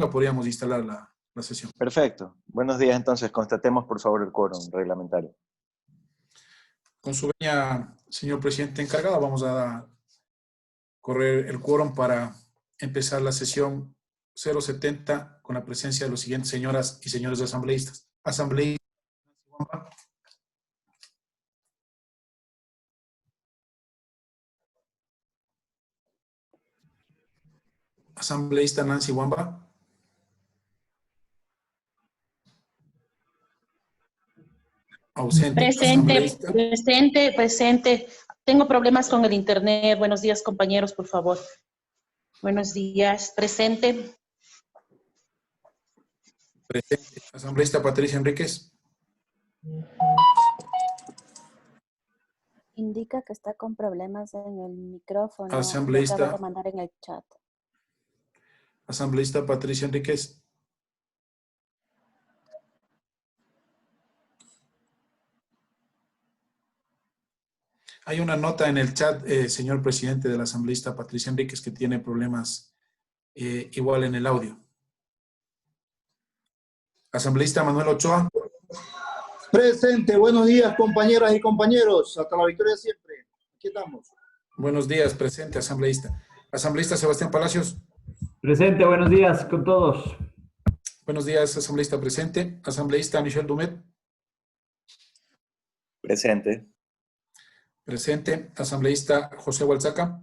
podríamos instalar la sesión. Perfecto. Buenos días, entonces. Constatemos, por favor, el quórum reglamentario. Con su venia, señor presidente encargado, vamos a correr el quórum para empezar la sesión 070 con la presencia de los siguientes señoras y señores asambleístas. Asambleísta Nancy Wamba. Ausente. Presente. Tengo problemas con el internet. Buenos días, compañeros, por favor. Buenos días. Presente. Presente. Asambleísta Patricia Enríquez. Indica que está con problemas en el micrófono. Asambleísta. Lo acabo de mandar en el chat. Asambleísta Patricia Enríquez. Hay una nota en el chat, señor presidente, de la asambleísta Patricia Enríquez, que tiene problemas igual en el audio. Asambleísta Manuel Ochoa. Presente. Buenos días, compañeras y compañeros. Hasta la victoria siempre. Aquí estamos. Buenos días, presente, asambleísta. Asambleísta Sebastián Palacios. Presente, buenos días con todos. Buenos días, asambleísta presente. Asambleísta Michel Dumet. Presente. Presente. Asambleísta José Hualzaca.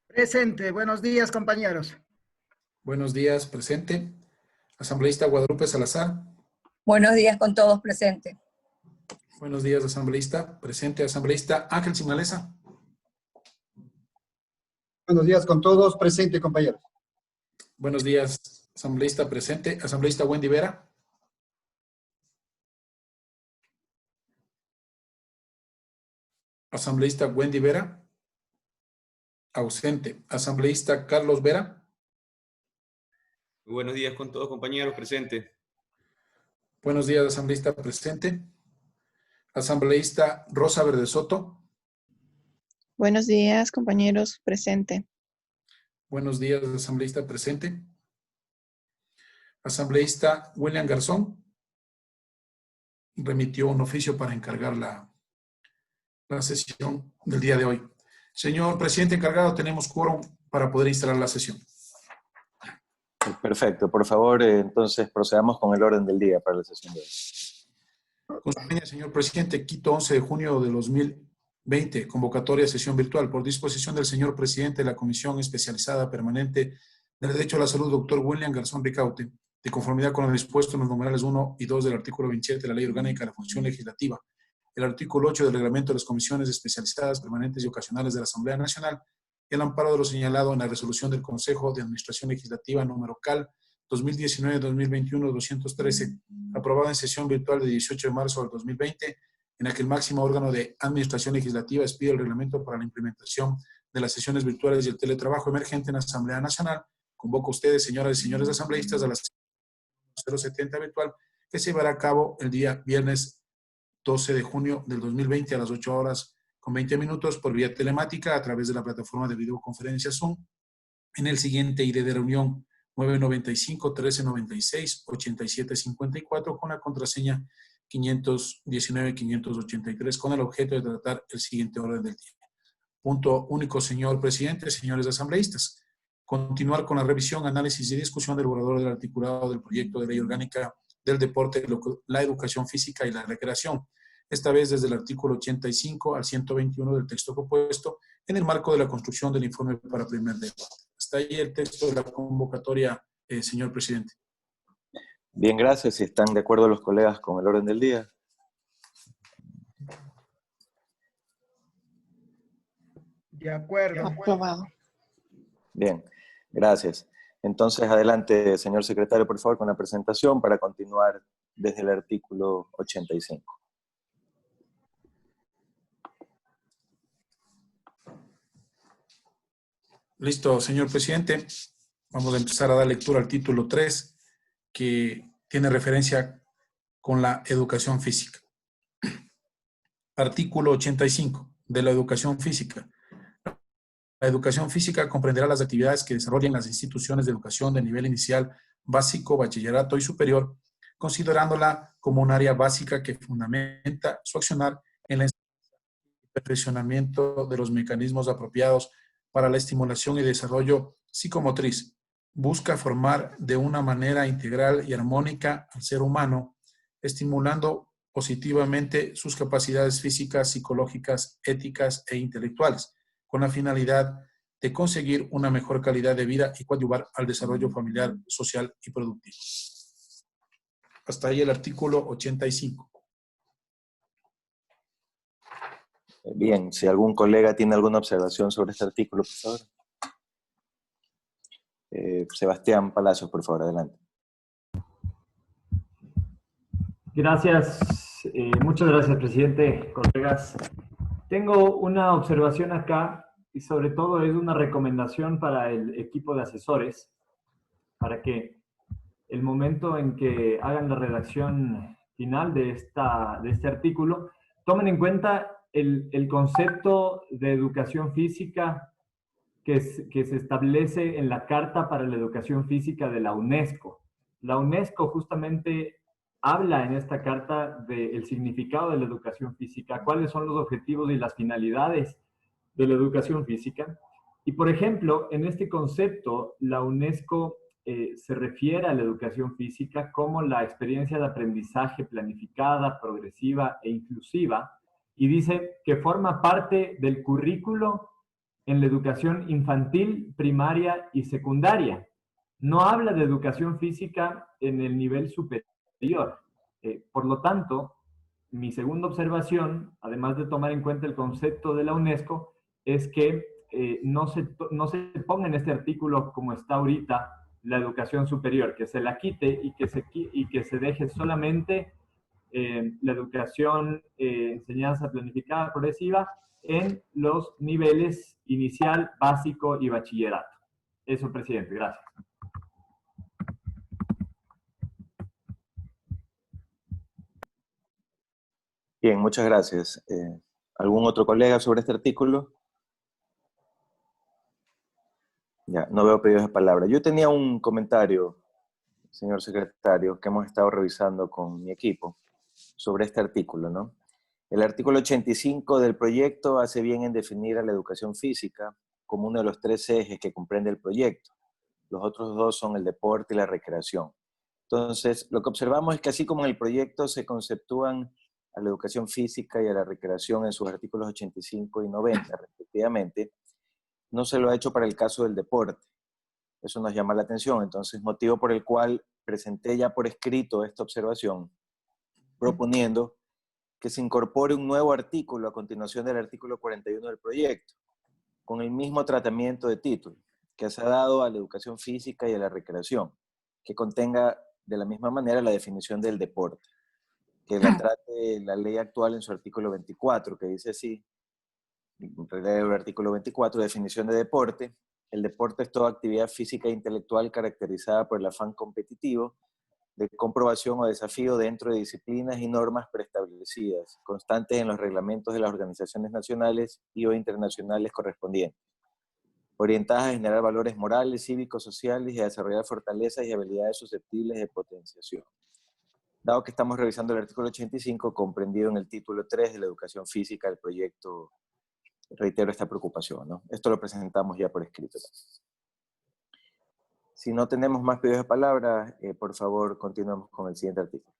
Presente. Buenos días, compañeros. Buenos días, presente. Asambleísta Guadalupe Salazar. Buenos días con todos, presente. Buenos días, asambleísta. Presente. Asambleísta Ángel Singalesa. Buenos días con todos. Presente, compañeros. Buenos días, asambleísta presente. Asambleísta Wendy Vera. Asambleísta Wendy Vera. Ausente. Asambleísta Carlos Vera. Muy buenos días con todos, compañeros, presente. Buenos días, asambleísta presente. Asambleísta Rosa Verde Soto. Buenos días, compañeros, presente. Buenos días, asambleísta presente. Asambleísta William Garzón. Remitió un oficio para encargar la sesión del día de hoy. Señor presidente encargado, tenemos quórum para poder instalar la sesión. Perfecto. Por favor, entonces procedamos con el orden del día para la sesión de hoy. Con su venia, señor presidente, Quito, 11 de junio de 2020, convocatoria sesión virtual. Por disposición del señor presidente de la Comisión Especializada Permanente del Derecho a la Salud, doctor William Garzón Ricaute, de conformidad con lo dispuesto en los numerales 1 y 2 del artículo 27 de la Ley Orgánica de la Función Legislativa, el artículo 8 del Reglamento de las Comisiones Especializadas Permanentes y Ocasionales de la Asamblea Nacional, y el amparo de lo señalado en la resolución del Consejo de Administración Legislativa número CAL 2019-2021-213, aprobada en sesión virtual de 18 de marzo del 2020, en la que el máximo órgano de administración legislativa expide el reglamento para la implementación de las sesiones virtuales y el teletrabajo emergente en la Asamblea Nacional. Convoco a ustedes, señoras y señores asambleístas, a la 070 virtual, que se llevará a cabo el día viernes 12 de junio del 2020 a las 8 horas con 20 minutos por vía telemática a través de la plataforma de videoconferencia Zoom en el siguiente ID de reunión 995-1396-8754 con la contraseña 519-583 con el objeto de tratar el siguiente orden del día. Punto único, señor presidente, señores asambleístas. Continuar con la revisión, análisis y discusión del borrador del articulado del proyecto de ley orgánica del deporte, la educación física y la recreación, esta vez desde el artículo 85 al 121 del texto propuesto, en el marco de la construcción del informe para primer debate. Hasta ahí el texto de la convocatoria, señor presidente. Bien, gracias. Si están de acuerdo los colegas con el orden del día. De acuerdo. Aprobado. Bien, gracias. Entonces, adelante, señor secretario, por favor, con la presentación para continuar desde el artículo 85. Listo, señor presidente. Vamos a empezar a dar lectura al título 3, que tiene referencia con la educación física. Artículo 85 de la educación física. La educación física comprenderá las actividades que desarrollen las instituciones de educación de nivel inicial, básico, bachillerato y superior, considerándola como un área básica que fundamenta su accionar en la perfeccionamiento de los mecanismos apropiados para la estimulación y desarrollo psicomotriz. Busca formar de una manera integral y armónica al ser humano, estimulando positivamente sus capacidades físicas, psicológicas, éticas e intelectuales, con la finalidad de conseguir una mejor calidad de vida y coadyuvar al desarrollo familiar, social y productivo. Hasta ahí el artículo 85. Bien, si algún colega tiene alguna observación sobre este artículo, por favor. Sebastián Palacios, por favor, adelante. Gracias, muchas gracias, presidente, colegas. Tengo una observación acá y sobre todo es una recomendación para el equipo de asesores para que el momento en que hagan la redacción final de este artículo tomen en cuenta el concepto de educación física que se establece en la Carta para la Educación Física de la UNESCO. La UNESCO justamente habla en esta carta del significado de la educación física, cuáles son los objetivos y las finalidades de la educación física. Y, por ejemplo, en este concepto, la UNESCO se refiere a la educación física como la experiencia de aprendizaje planificada, progresiva e inclusiva, y dice que forma parte del currículo en la educación infantil, primaria y secundaria. No habla de educación física en el nivel superior. Por lo tanto, mi segunda observación, además de tomar en cuenta el concepto de la UNESCO, es que no se ponga en este artículo como está ahorita la educación superior, que se la quite y que se deje solamente la educación, enseñanza planificada, progresiva, en los niveles inicial, básico y bachillerato. Eso, presidente. Gracias. Bien, muchas gracias. ¿Algún otro colega sobre este artículo? Ya, no veo pedidos de palabra. Yo tenía un comentario, señor secretario, que hemos estado revisando con mi equipo sobre este artículo, ¿no? El artículo 85 del proyecto hace bien en definir a la educación física como uno de los 3 ejes que comprende el proyecto. Los otros 2 son el deporte y la recreación. Entonces, lo que observamos es que así como en el proyecto se conceptúan a la educación física y a la recreación en sus artículos 85 y 90, respectivamente, no se lo ha hecho para el caso del deporte. Eso nos llama la atención. Entonces, motivo por el cual presenté ya por escrito esta observación, proponiendo que se incorpore un nuevo artículo a continuación del artículo 41 del proyecto, con el mismo tratamiento de título que se ha dado a la educación física y a la recreación, que contenga de la misma manera la definición del deporte, que la trate la ley actual en su artículo 24, que dice así, el artículo 24, definición de deporte. El deporte es toda actividad física e intelectual caracterizada por el afán competitivo, de comprobación o desafío dentro de disciplinas y normas preestablecidas, constantes en los reglamentos de las organizaciones nacionales y o internacionales correspondientes, orientadas a generar valores morales, cívicos, sociales y a desarrollar fortalezas y habilidades susceptibles de potenciación. Dado que estamos revisando el artículo 85, comprendido en el título 3 de la educación física del proyecto, reitero esta preocupación, ¿no? Esto lo presentamos ya por escrito. Si no tenemos más pedidos de palabra, por favor, continuemos con el siguiente artículo.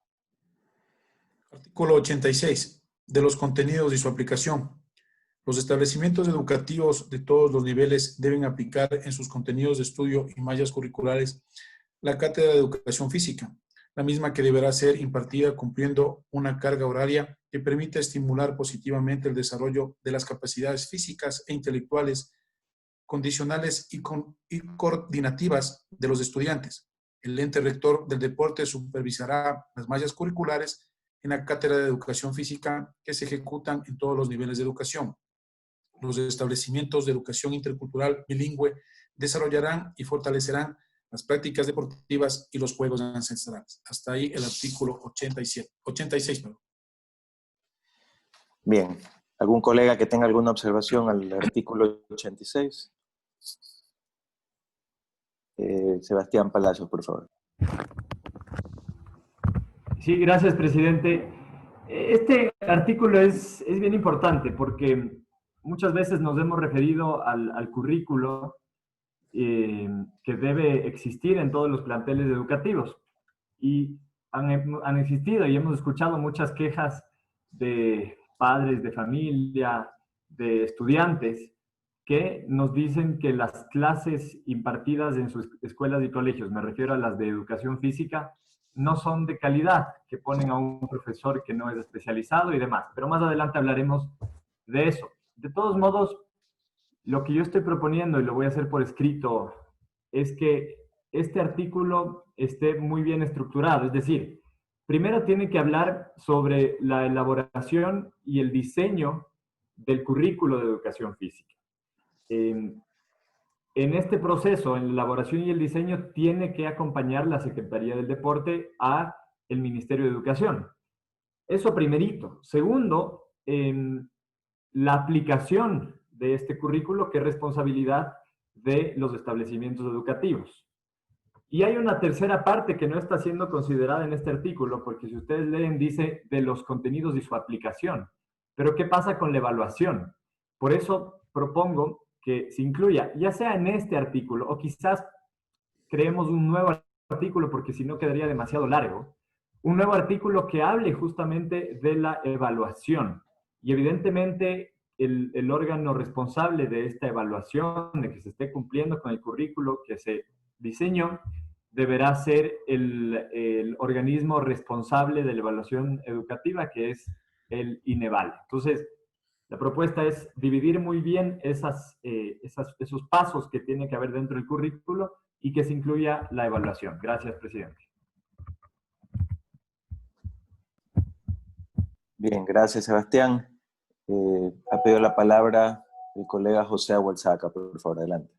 Artículo 86. De los contenidos y su aplicación. Los establecimientos educativos de todos los niveles deben aplicar en sus contenidos de estudio y mallas curriculares la Cátedra de Educación Física, la misma que deberá ser impartida cumpliendo una carga horaria que permita estimular positivamente el desarrollo de las capacidades físicas e intelectuales condicionales y coordinativas de los estudiantes. El ente rector del deporte supervisará las mallas curriculares en la Cátedra de Educación Física que se ejecutan en todos los niveles de educación. Los establecimientos de educación intercultural bilingüe desarrollarán y fortalecerán las prácticas deportivas y los juegos ancestrales. Hasta ahí el artículo 86. Bien, ¿Algún colega que tenga alguna observación al artículo 86? Sebastián Palacios, por favor. Sí, gracias, presidente. Este artículo es bien importante porque muchas veces nos hemos referido al currículo que debe existir en todos los planteles educativos. Y han existido y hemos escuchado muchas quejas de padres de familia, de estudiantes, que nos dicen que las clases impartidas en sus escuelas y colegios, me refiero a las de educación física, no son de calidad, que ponen a un profesor que no es especializado y demás. Pero más adelante hablaremos de eso. De todos modos, lo que yo estoy proponiendo, y lo voy a hacer por escrito, es que este artículo esté muy bien estructurado. Es decir, primero tiene que hablar sobre la elaboración y el diseño del currículo de educación física. En este proceso, en la elaboración y el diseño, tiene que acompañar la Secretaría del Deporte a el Ministerio de Educación. Eso primerito. Segundo, la aplicación de este currículo, que es responsabilidad de los establecimientos educativos. Y hay una tercera parte que no está siendo considerada en este artículo, porque si ustedes leen, dice de los contenidos y su aplicación. Pero ¿qué pasa con la evaluación? Por eso propongo que se incluya, ya sea en este artículo, o quizás creemos un nuevo artículo, porque si no quedaría demasiado largo, un nuevo artículo que hable justamente de la evaluación. Y evidentemente el órgano responsable de esta evaluación, de que se esté cumpliendo con el currículo que se diseñó, deberá ser el organismo responsable de la evaluación educativa, que es el INEVAL. Entonces, la propuesta es dividir muy bien esos pasos que tiene que haber dentro del currículo y que se incluya la evaluación. Gracias, presidente. Bien, gracias, Sebastián. Ha pedido la palabra el colega José Agualzaca, por favor, adelante.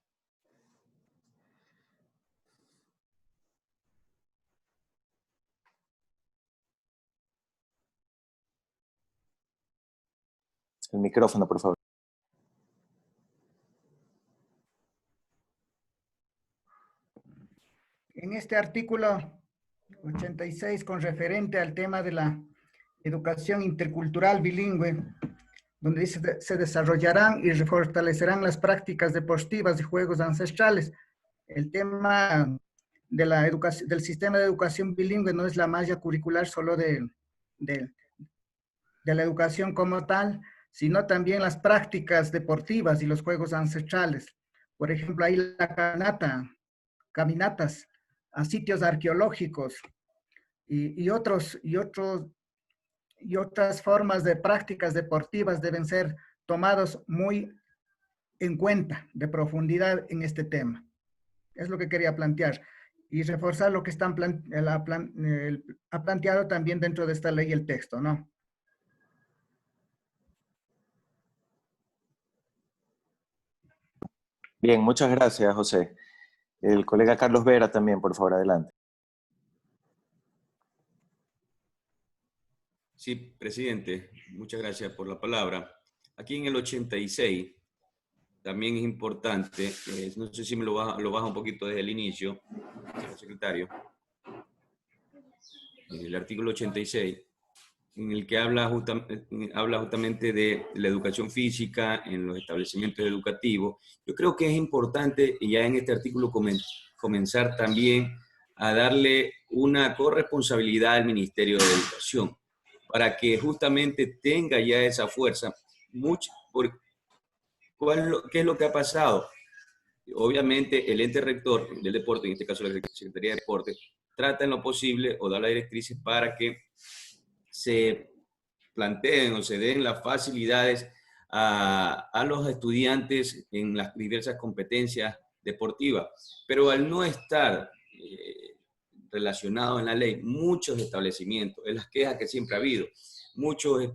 El micrófono, por favor. En este artículo 86, con referente al tema de la educación intercultural bilingüe, donde dice se desarrollarán y fortalecerán las prácticas deportivas y juegos ancestrales. El tema de la educación, del sistema de educación bilingüe no es la malla curricular solo de la educación como tal, sino también las prácticas deportivas y los juegos ancestrales. Por ejemplo, ahí la caminatas a sitios arqueológicos y otras formas de prácticas deportivas deben ser tomados muy en cuenta de profundidad en este tema. Es lo que quería plantear. Y reforzar lo que ha planteado también dentro de esta ley el texto, ¿no? Bien, muchas gracias, José. El colega Carlos Vera también, por favor, adelante. Sí, presidente, muchas gracias por la palabra. Aquí en el 86 también es importante, no sé si me lo baja un poquito desde el inicio, señor secretario, el artículo 86, en el que habla justamente de la educación física en los establecimientos educativos. Yo creo que es importante ya en este artículo comenzar también a darle una corresponsabilidad al Ministerio de Educación, para que justamente tenga ya esa fuerza. ¿Qué es lo que ha pasado? Obviamente el ente rector del deporte, en este caso la Secretaría de Deporte, trata en lo posible o da las directrices para que se planteen o se den las facilidades a los estudiantes en las diversas competencias deportivas. Pero al no estar relacionado en la ley, muchos establecimientos, es las quejas que siempre ha habido, muchos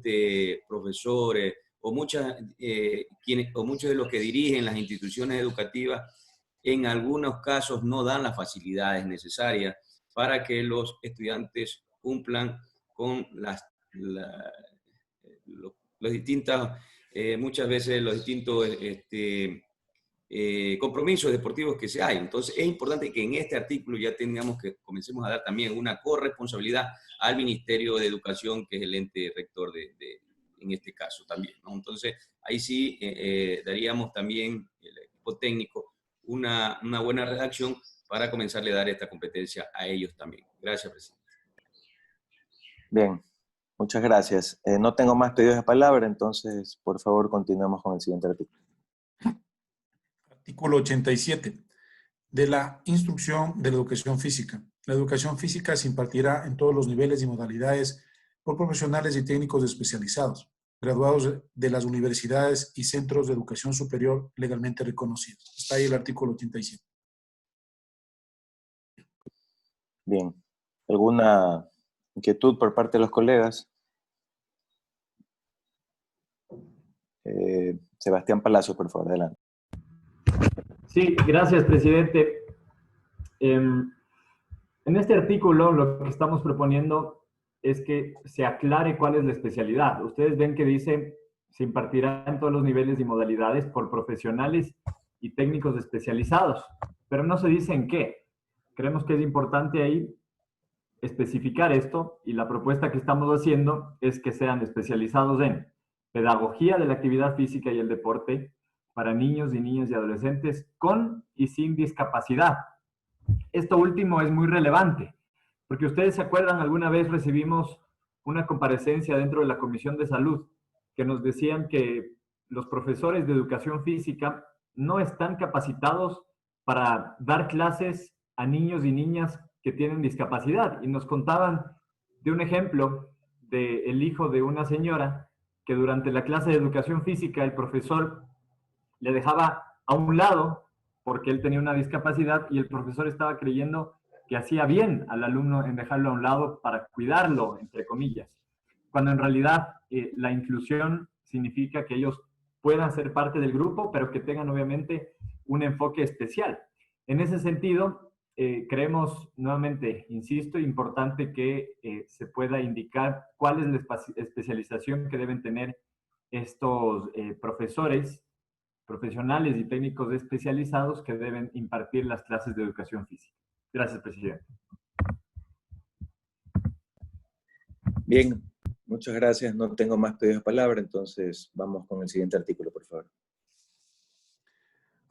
profesores o muchos de los que dirigen las instituciones educativas, en algunos casos no dan las facilidades necesarias para que los estudiantes cumplan con muchas veces los distintos compromisos deportivos que se hay. Entonces es importante que en este artículo ya comencemos a dar también una corresponsabilidad al Ministerio de Educación, que es el ente rector en este caso también, ¿no? Entonces ahí sí daríamos también el equipo técnico una buena redacción para comenzarle a dar esta competencia a ellos también. Gracias, presidente. Bien, muchas gracias. No tengo más pedidos de palabra, entonces, por favor, continuemos con el siguiente artículo. Artículo 87. De la instrucción de la educación física. La educación física se impartirá en todos los niveles y modalidades por profesionales y técnicos especializados, graduados de las universidades y centros de educación superior legalmente reconocidos. Está ahí el artículo 87. Bien. ¿Alguna inquietud por parte de los colegas? Sebastián Palacio, por favor, adelante. Sí, gracias, presidente. En este artículo lo que estamos proponiendo es que se aclare cuál es la especialidad. Ustedes ven que dice, se impartirá en todos los niveles y modalidades por profesionales y técnicos especializados, pero no se dice en qué. Creemos que es importante ahí especificar esto, y la propuesta que estamos haciendo es que sean especializados en pedagogía de la actividad física y el deporte para niños y niñas y adolescentes con y sin discapacidad. Esto último es muy relevante, porque ustedes se acuerdan, alguna vez recibimos una comparecencia dentro de la Comisión de Salud que nos decían que los profesores de educación física no están capacitados para dar clases a niños y niñas que tienen discapacidad. Y nos contaban de un ejemplo del hijo de una señora que durante la clase de educación física el profesor le dejaba a un lado porque él tenía una discapacidad y el profesor estaba creyendo que hacía bien al alumno en dejarlo a un lado para cuidarlo, entre comillas, cuando en realidad la inclusión significa que ellos puedan ser parte del grupo, pero que tengan obviamente un enfoque especial. En ese sentido, creemos, nuevamente, insisto, importante que se pueda indicar cuál es la especialización que deben tener estos profesores, profesionales y técnicos especializados que deben impartir las clases de educación física. Gracias, presidente. Bien, muchas gracias. No tengo más pedidos de palabra, entonces vamos con el siguiente artículo, por favor.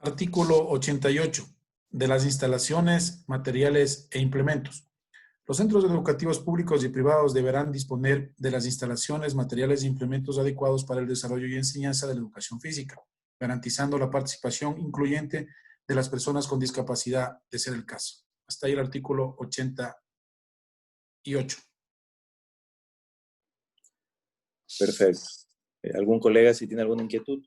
Artículo 88. De las instalaciones, materiales e implementos. Los centros educativos públicos y privados deberán disponer de las instalaciones, materiales e implementos adecuados para el desarrollo y enseñanza de la educación física, garantizando la participación incluyente de las personas con discapacidad, de ser el caso. Hasta ahí el artículo 88. Perfecto. ¿Algún colega si tiene alguna inquietud?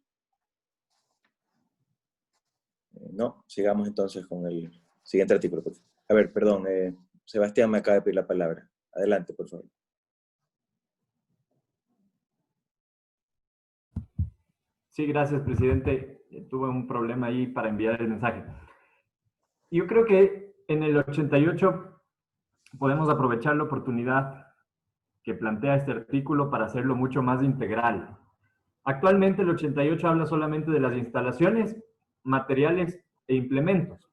No, sigamos entonces con el siguiente artículo. A ver, perdón, Sebastián me acaba de pedir la palabra. Adelante, por favor. Sí, gracias, presidente. Tuve un problema ahí para enviar el mensaje. Yo creo que en el 88 podemos aprovechar la oportunidad que plantea este artículo para hacerlo mucho más integral. Actualmente el 88 habla solamente de las instalaciones, materiales e implementos,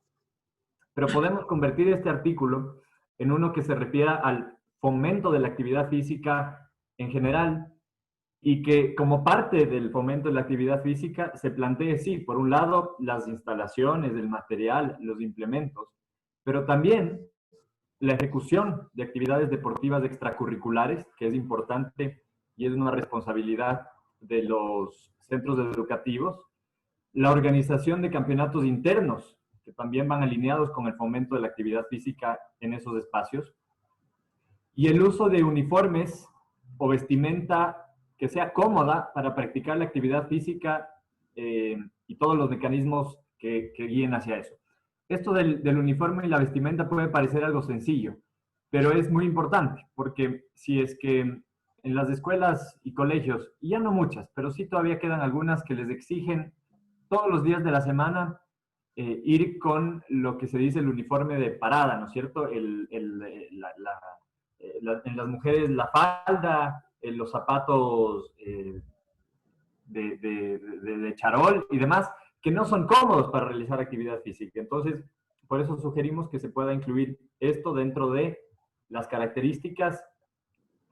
pero podemos convertir este artículo en uno que se refiera al fomento de la actividad física en general y que como parte del fomento de la actividad física se plantee, sí, por un lado, las instalaciones, el material, los implementos, pero también la ejecución de actividades deportivas extracurriculares, que es importante y es una responsabilidad de los centros educativos, la organización de campeonatos internos, que también van alineados con el fomento de la actividad física en esos espacios, y el uso de uniformes o vestimenta que sea cómoda para practicar la actividad física y todos los mecanismos que guíen hacia eso. Esto del uniforme y la vestimenta puede parecer algo sencillo, pero es muy importante, porque si es que en las escuelas y colegios, y ya no muchas, pero sí todavía quedan algunas que les exigen todos los días de la semana ir con lo que se dice el uniforme de parada, ¿no es cierto? En las mujeres la falda, los zapatos de charol y demás, que no son cómodos para realizar actividad física. Entonces, por eso sugerimos que se pueda incluir esto dentro de las características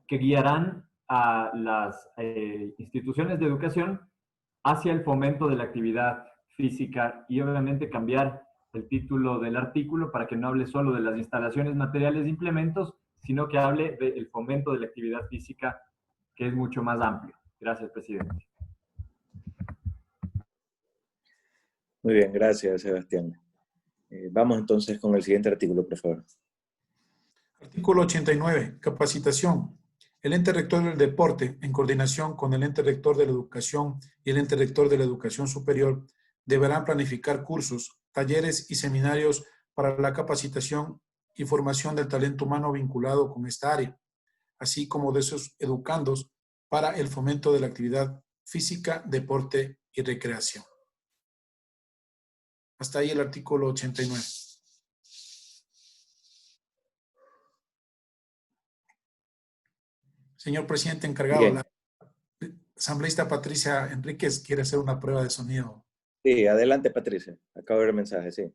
que guiarán a las instituciones de educación hacia el fomento de la actividad física y obviamente cambiar el título del artículo para que no hable solo de las instalaciones materiales e implementos, sino que hable del fomento de la actividad física, que es mucho más amplio. Gracias, presidente. Muy bien, gracias, Sebastián. Vamos entonces con el siguiente artículo, por favor. Artículo 89. Capacitación. El ente rector del deporte, en coordinación con el ente rector de la educación y el ente rector de la educación superior, deberán planificar cursos, talleres y seminarios para la capacitación y formación del talento humano vinculado con esta área, así como de sus educandos para el fomento de la actividad física, deporte y recreación. Hasta ahí el artículo 89. Señor presidente encargado, Bien. la asambleísta Patricia Enríquez quiere hacer una prueba de sonido. Sí, adelante, Patricia. Acabo de ver el mensaje, sí.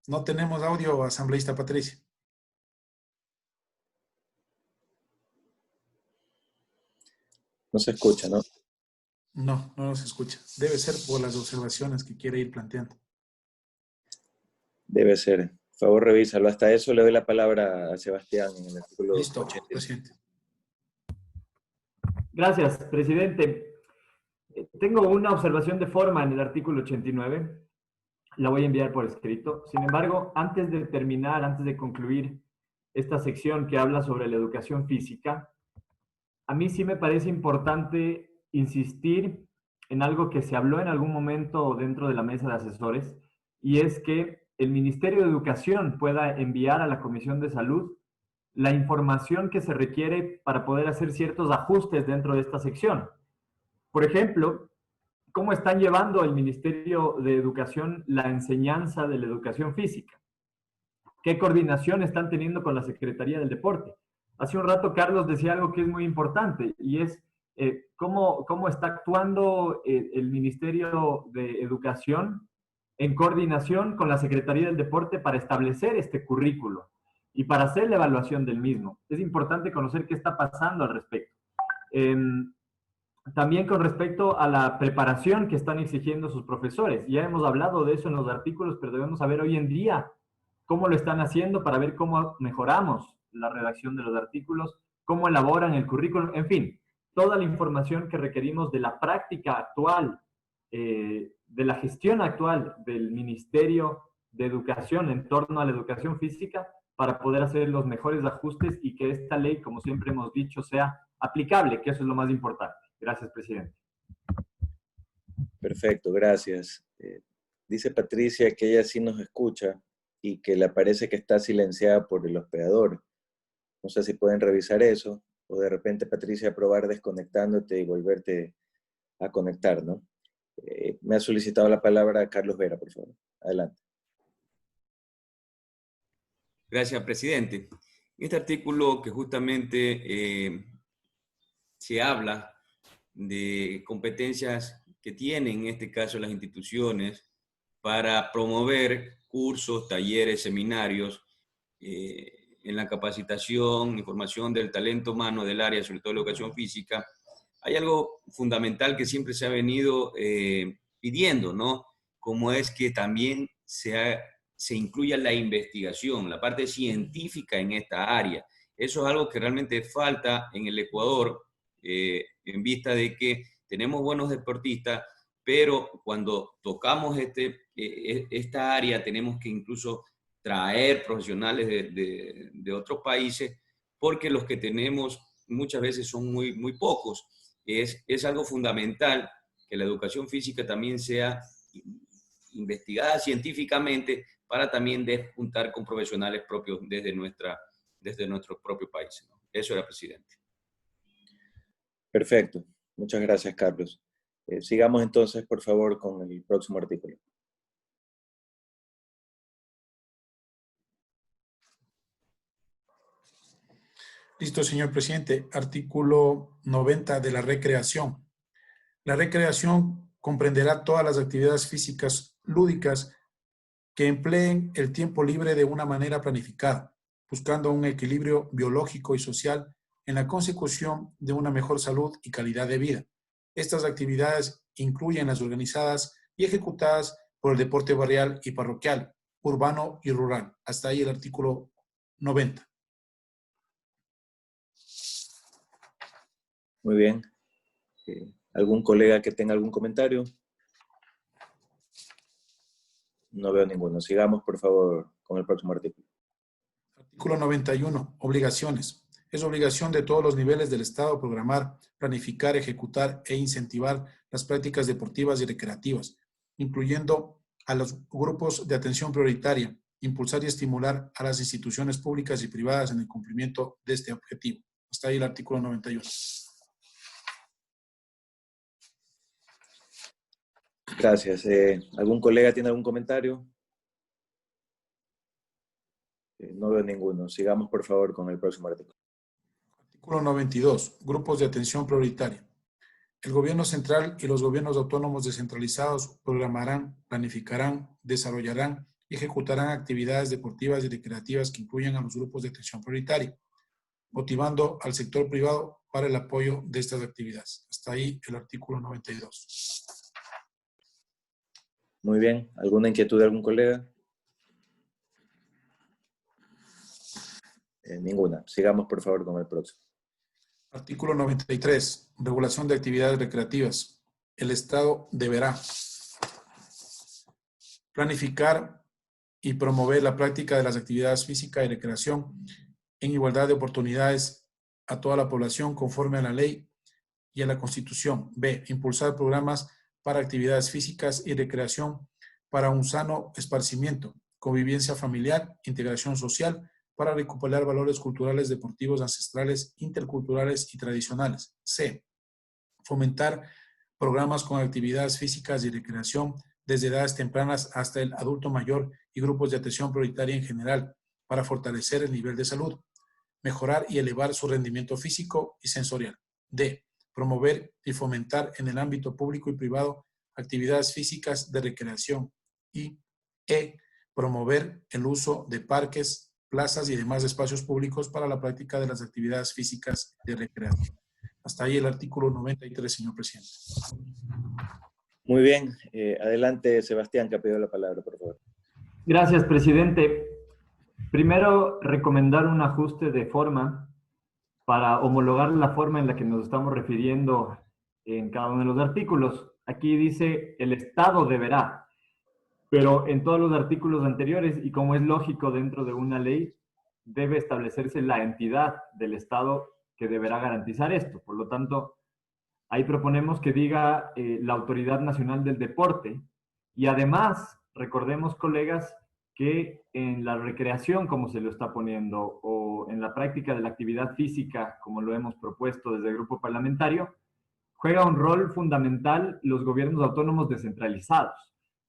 No tenemos audio, asambleísta Patricia. No se escucha, ¿no? No, no nos escucha. Debe ser por las observaciones que quiere ir planteando. Debe ser. Por favor, revísalo. Hasta eso le doy la palabra a Sebastián en el artículo Listo, 80. presidente. Gracias, presidente. Tengo una observación de forma en el artículo 89. La voy a enviar por escrito. Sin embargo, antes de terminar, antes de concluir esta sección que habla sobre la educación física, a mí sí me parece importante insistir en algo que se habló en algún momento dentro de la mesa de asesores, y es que el Ministerio de Educación pueda enviar a la Comisión de Salud la información que se requiere para poder hacer ciertos ajustes dentro de esta sección. Por ejemplo, ¿cómo están llevando el Ministerio de Educación la enseñanza de la educación física? ¿Qué coordinación están teniendo con la Secretaría del Deporte? Hace un rato Carlos decía algo que es muy importante y es cómo está actuando el Ministerio de Educación en coordinación con la Secretaría del Deporte para establecer este currículo y para hacer la evaluación del mismo. Es importante conocer qué está pasando al respecto. También con respecto a la preparación que están exigiendo sus profesores. Ya hemos hablado de eso en los artículos, pero debemos saber hoy en día cómo lo están haciendo para ver cómo mejoramos la redacción de los artículos, cómo elaboran el currículum, en fin, toda la información que requerimos de la práctica actual, de la gestión actual del Ministerio de Educación en torno a la educación física para poder hacer los mejores ajustes y que esta ley, como siempre hemos dicho, sea aplicable, que eso es lo más importante. Gracias, presidente. Perfecto, gracias. Dice Patricia que ella sí nos escucha y que le parece que está silenciada por el hospedador. No sé si pueden revisar eso o de repente, Patricia, probar desconectándote y volverte a conectar, ¿no? Me ha solicitado la palabra Carlos Vera, por favor. Adelante. Gracias, presidente. Este artículo que justamente se habla de competencias que tienen, en este caso, las instituciones para promover cursos, talleres, seminarios en la capacitación y formación del talento humano del área, sobre todo la educación física. Hay algo fundamental que siempre se ha venido pidiendo, ¿no? Como es que también se incluya la investigación, la parte científica en esta área. Eso es algo que realmente falta en el Ecuador, en vista de que tenemos buenos deportistas, pero cuando tocamos esta área tenemos que incluso traer profesionales de otros países, porque los que tenemos muchas veces son muy pocos. Es algo fundamental que la educación física también sea investigada científicamente para también despuntar con profesionales propios desde nuestro propio país, ¿no? Eso era, presidente. Perfecto. Muchas gracias, Carlos. Sigamos entonces, por favor, con el próximo artículo. Listo, señor presidente. Artículo 90 de la recreación. La recreación comprenderá todas las actividades físicas lúdicas que empleen el tiempo libre de una manera planificada, buscando un equilibrio biológico y social en la consecución de una mejor salud y calidad de vida. Estas actividades incluyen las organizadas y ejecutadas por el deporte barrial y parroquial, urbano y rural. Hasta ahí el artículo 90. Muy bien. ¿Algún colega que tenga algún comentario? No veo ninguno. Sigamos, por favor, con el próximo artículo. Artículo 91. Obligaciones. Es obligación de todos los niveles del Estado programar, planificar, ejecutar e incentivar las prácticas deportivas y recreativas, incluyendo a los grupos de atención prioritaria, impulsar y estimular a las instituciones públicas y privadas en el cumplimiento de este objetivo. Hasta ahí el artículo 91. Gracias. ¿Algún colega tiene algún comentario? No veo ninguno. Sigamos, por favor, con el próximo artículo. Artículo 92. Grupos de atención prioritaria. El gobierno central y los gobiernos autónomos descentralizados programarán, planificarán, desarrollarán y ejecutarán actividades deportivas y recreativas que incluyan a los grupos de atención prioritaria, motivando al sector privado para el apoyo de estas actividades. Hasta ahí el artículo 92. Muy bien. ¿Alguna inquietud de algún colega? Ninguna. Sigamos, por favor, con el próximo. Artículo 93. Regulación de actividades recreativas. El Estado deberá planificar y promover la práctica de las actividades físicas y recreación en igualdad de oportunidades a toda la población conforme a la ley y a la Constitución. B. Impulsar programas para actividades físicas y recreación para un sano esparcimiento, convivencia familiar, integración social, para recuperar valores culturales, deportivos, ancestrales, interculturales y tradicionales. C. Fomentar programas con actividades físicas y recreación desde edades tempranas hasta el adulto mayor y grupos de atención prioritaria en general, para fortalecer el nivel de salud, mejorar y elevar su rendimiento físico y sensorial. D. Promover y fomentar en el ámbito público y privado actividades físicas de recreación. Y E. Promover el uso de parques, plazas y demás espacios públicos para la práctica de las actividades físicas de recreación. Hasta ahí el artículo 93, señor presidente. Muy bien. Adelante, Sebastián, que ha pedido la palabra, por favor. Gracias, presidente. Primero, recomendar un ajuste de forma para homologar la forma en la que nos estamos refiriendo en cada uno de los artículos. Aquí dice el Estado deberá, pero en todos los artículos anteriores, y como es lógico dentro de una ley, debe establecerse la entidad del Estado que deberá garantizar esto. Por lo tanto, ahí proponemos que diga la Autoridad Nacional del Deporte. Y además, recordemos, colegas, que en la recreación, como se lo está poniendo, o en la práctica de la actividad física, como lo hemos propuesto desde el grupo parlamentario, juega un rol fundamental los gobiernos autónomos descentralizados.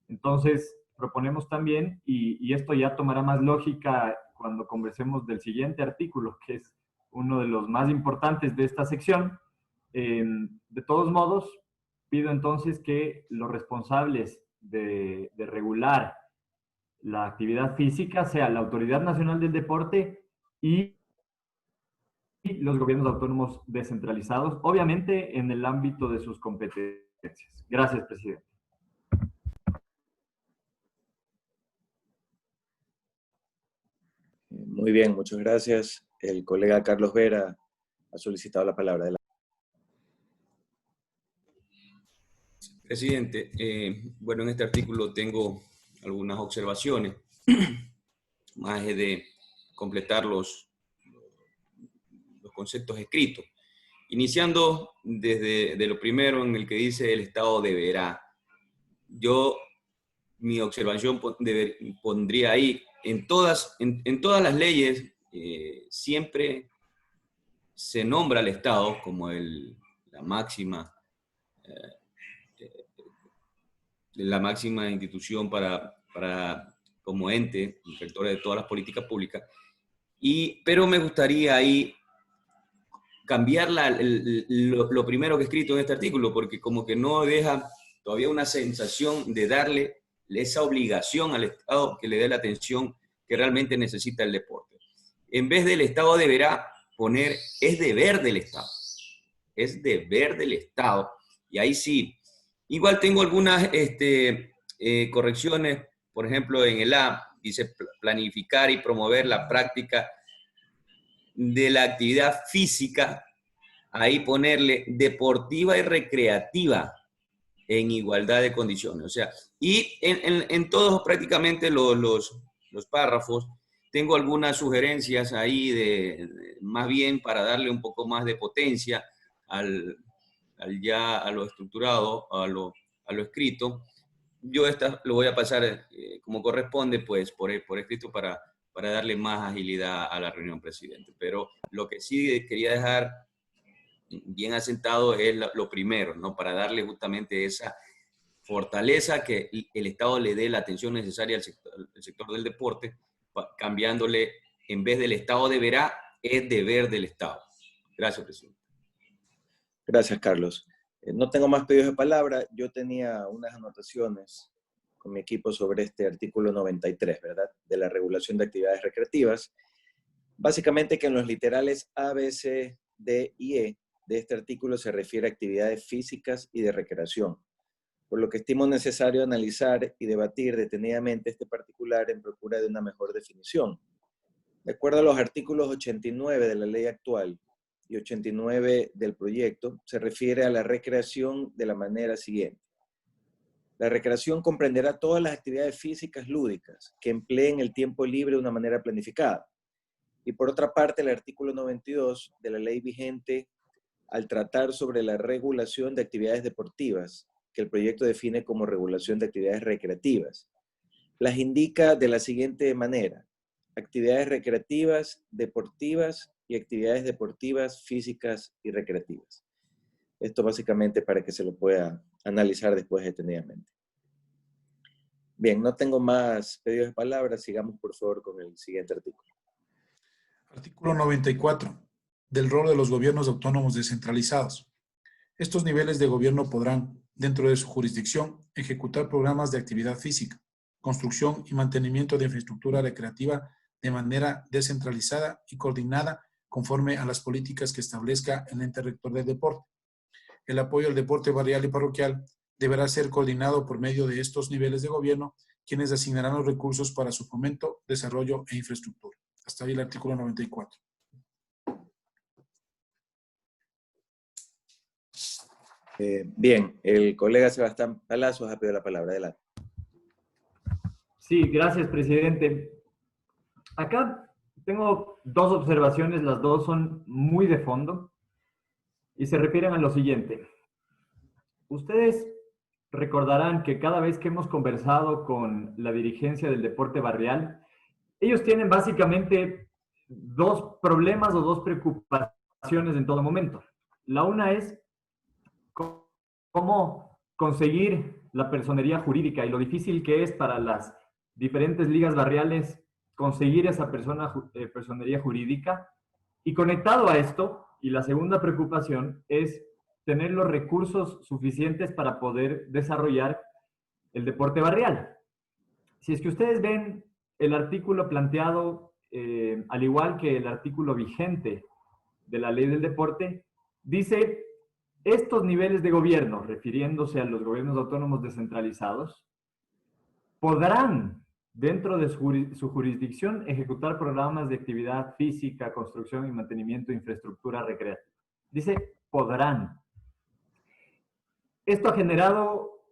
Entonces, proponemos también, y esto ya tomará más lógica cuando conversemos del siguiente artículo, que es uno de los más importantes de esta sección. De todos modos, pido entonces que los responsables de regular la actividad física sea la Autoridad Nacional del Deporte y los gobiernos autónomos descentralizados, obviamente en el ámbito de sus competencias. Gracias, presidente. Muy bien, muchas gracias. El colega Carlos Vera ha solicitado la palabra. Presidente, bueno, en este artículo tengo algunas observaciones, más de completar los conceptos escritos. Iniciando desde lo primero en el que dice el Estado deberá. Yo mi observación pondría ahí, en todas las leyes siempre se nombra al Estado como la máxima institución como ente, rectora de todas las políticas públicas, pero me gustaría ahí cambiar lo primero que he escrito en este artículo, porque como que no deja todavía una sensación de darle esa obligación al Estado que le dé la atención que realmente necesita el deporte. En vez del Estado deberá poner, es deber del Estado. Es deber del Estado. Y ahí sí. Igual tengo algunas correcciones, por ejemplo, en el A, dice planificar y promover la práctica de la actividad física, ahí ponerle deportiva y recreativa en igualdad de condiciones. O sea, y en todos prácticamente los párrafos tengo algunas sugerencias ahí más bien para darle un poco más de potencia a lo estructurado, a lo escrito. Yo lo voy a pasar como corresponde, pues, por escrito para darle más agilidad a la reunión, presidente. Pero lo que sí quería dejar bien asentado es lo primero, ¿no? Para darle justamente esa fortaleza, que el Estado le dé la atención necesaria al sector del deporte, cambiándole, en vez del Estado deberá, es deber del Estado. Gracias, presidente. Gracias, Carlos. No tengo más pedidos de palabra. Yo tenía unas anotaciones con mi equipo sobre este artículo 93, ¿verdad? De la regulación de actividades recreativas. Básicamente que en los literales A, B, C, D y E de este artículo se refiere a actividades físicas y de recreación, por lo que estimo necesario analizar y debatir detenidamente este particular en procura de una mejor definición. De acuerdo a los artículos 89 de la ley actual y 89 del proyecto, se refiere a la recreación de la manera siguiente. La recreación comprenderá todas las actividades físicas lúdicas que empleen el tiempo libre de una manera planificada. Y por otra parte, el artículo 92 de la ley vigente, al tratar sobre la regulación de actividades deportivas, que el proyecto define como regulación de actividades recreativas, las indica de la siguiente manera: actividades recreativas, deportivas y actividades deportivas, físicas y recreativas. Esto básicamente para que se lo pueda analizar después detenidamente. Bien, no tengo más pedidos de palabra. Sigamos por favor con el siguiente artículo. Artículo 94. Del rol de los gobiernos autónomos descentralizados. Estos niveles de gobierno podrán, dentro de su jurisdicción, ejecutar programas de actividad física, construcción y mantenimiento de infraestructura recreativa de manera descentralizada y coordinada conforme a las políticas que establezca el ente rector del deporte. El apoyo al deporte barrial y parroquial deberá ser coordinado por medio de estos niveles de gobierno, quienes asignarán los recursos para su fomento, desarrollo e infraestructura. Hasta ahí el artículo 94. Bien, el colega Sebastián Palazos ha pedido la palabra. Adelante. Sí, gracias, presidente. Acá tengo dos observaciones, las dos son muy de fondo y se refieren a lo siguiente. Ustedes recordarán que cada vez que hemos conversado con la dirigencia del deporte barrial, ellos tienen básicamente dos problemas o dos preocupaciones en todo momento. La una es cómo conseguir la personería jurídica y lo difícil que es para las diferentes ligas barriales conseguir esa personería jurídica. Y conectado a esto, y la segunda preocupación es tener los recursos suficientes para poder desarrollar el deporte barrial. Si es que ustedes ven el artículo planteado, al igual que el artículo vigente de la ley del deporte, dice: estos niveles de gobierno, refiriéndose a los gobiernos autónomos descentralizados, podrán, dentro de su jurisdicción, ejecutar programas de actividad física, construcción y mantenimiento de infraestructura recreativa. Dice, podrán. Esto ha generado